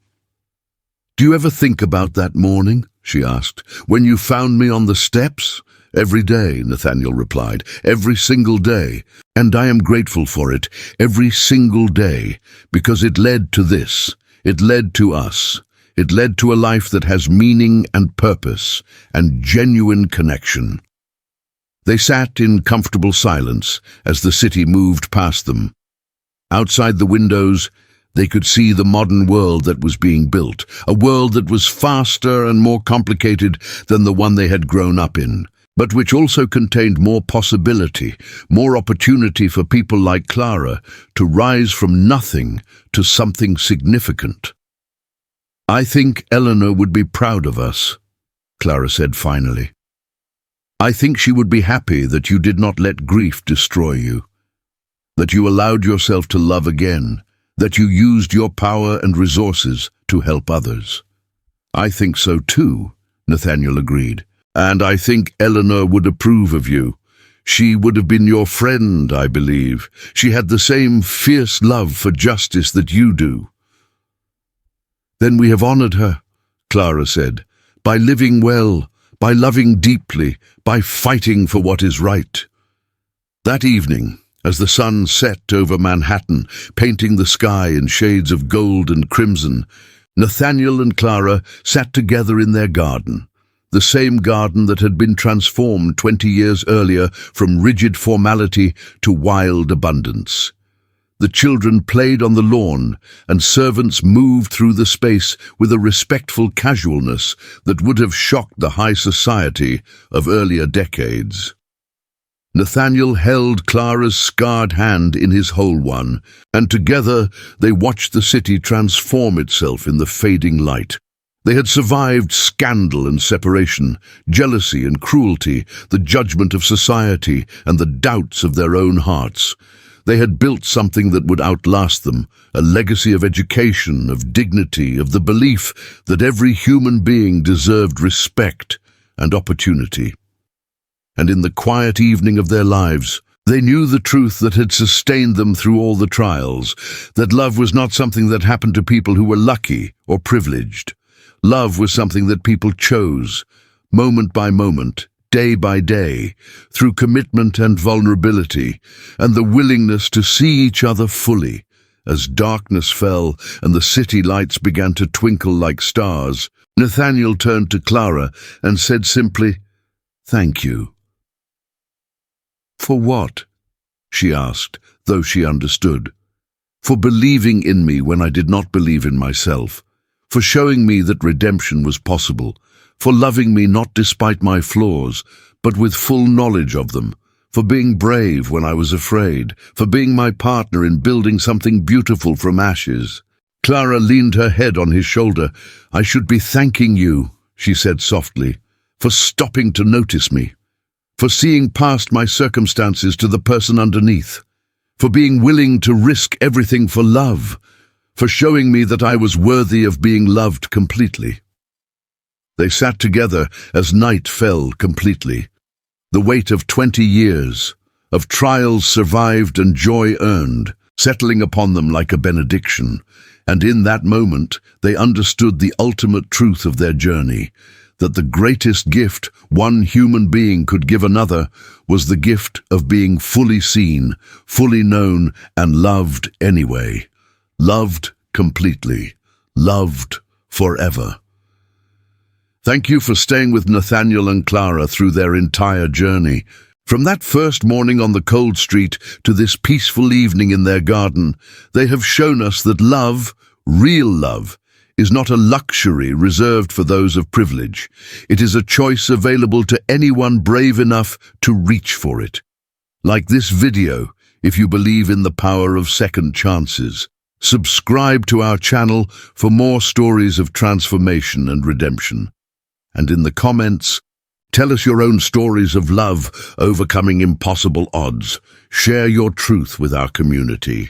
"Do you ever think about that morning," she asked, "when you found me on the steps, Every day, Nathaniel replied. Every single day. And I am grateful for it, every single day, because it led to this. It led to us. It led to a life that has meaning and purpose and genuine connection. They sat in comfortable silence as the city moved past them. Outside the windows, they could see the modern world that was being built, a world that was faster and more complicated than the one they had grown up in, but which also contained more possibility, more opportunity for people like Clara to rise from nothing to something significant. "I think Eleanor would be proud of us," Clara said finally. "I think she would be happy that you did not let grief destroy you, that you allowed yourself to love again, that you used your power and resources to help others." "I think so too," Nathaniel agreed. "And I think Eleanor would approve of you. She would have been your friend, I believe. She had the same fierce love for justice that you do." "Then we have honored her," Clara said, "by living well, by loving deeply, by fighting for what is right." That evening, as the sun set over Manhattan, painting the sky in shades of gold and crimson, Nathaniel and Clara sat together in their garden, the same garden that had been transformed 20 years earlier from rigid formality to wild abundance. The children played on the lawn, and servants moved through the space with a respectful casualness that would have shocked the high society of earlier decades. Nathaniel held Clara's scarred hand in his whole one, and together they watched the city transform itself in the fading light. They had survived scandal and separation, jealousy and cruelty, the judgment of society and the doubts of their own hearts. They had built something that would outlast them, a legacy of education, of dignity, of the belief that every human being deserved respect and opportunity. And in the quiet evening of their lives, they knew the truth that had sustained them through all the trials, that love was not something that happened to people who were lucky or privileged. Love was something that people chose, moment by moment, day by day, through commitment and vulnerability, and the willingness to see each other fully. As darkness fell and the city lights began to twinkle like stars, Nathaniel turned to Clara and said simply, "Thank you." "For what?" she asked, though she understood. "For believing in me when I did not believe in myself, for showing me that redemption was possible, for loving me not despite my flaws, but with full knowledge of them, for being brave when I was afraid, for being my partner in building something beautiful from ashes." Clara leaned her head on his shoulder. "I should be thanking you," she said softly, "for stopping to notice me, for seeing past my circumstances to the person underneath, for being willing to risk everything for love, for showing me that I was worthy of being loved completely." They sat together as night fell completely. The weight of 20 years, of trials survived and joy earned, settling upon them like a benediction. And in that moment, they understood the ultimate truth of their journey, that the greatest gift one human being could give another was the gift of being fully seen, fully known, and loved anyway. Loved completely. Loved forever. Thank you for staying with Nathaniel and Clara through their entire journey. From that first morning on the cold street to this peaceful evening in their garden, they have shown us that love, real love, is not a luxury reserved for those of privilege. It is a choice available to anyone brave enough to reach for it. Like this video, if you believe in the power of second chances. Subscribe to our channel for more stories of transformation and redemption. And in the comments, tell us your own stories of love overcoming impossible odds. Share your truth with our community.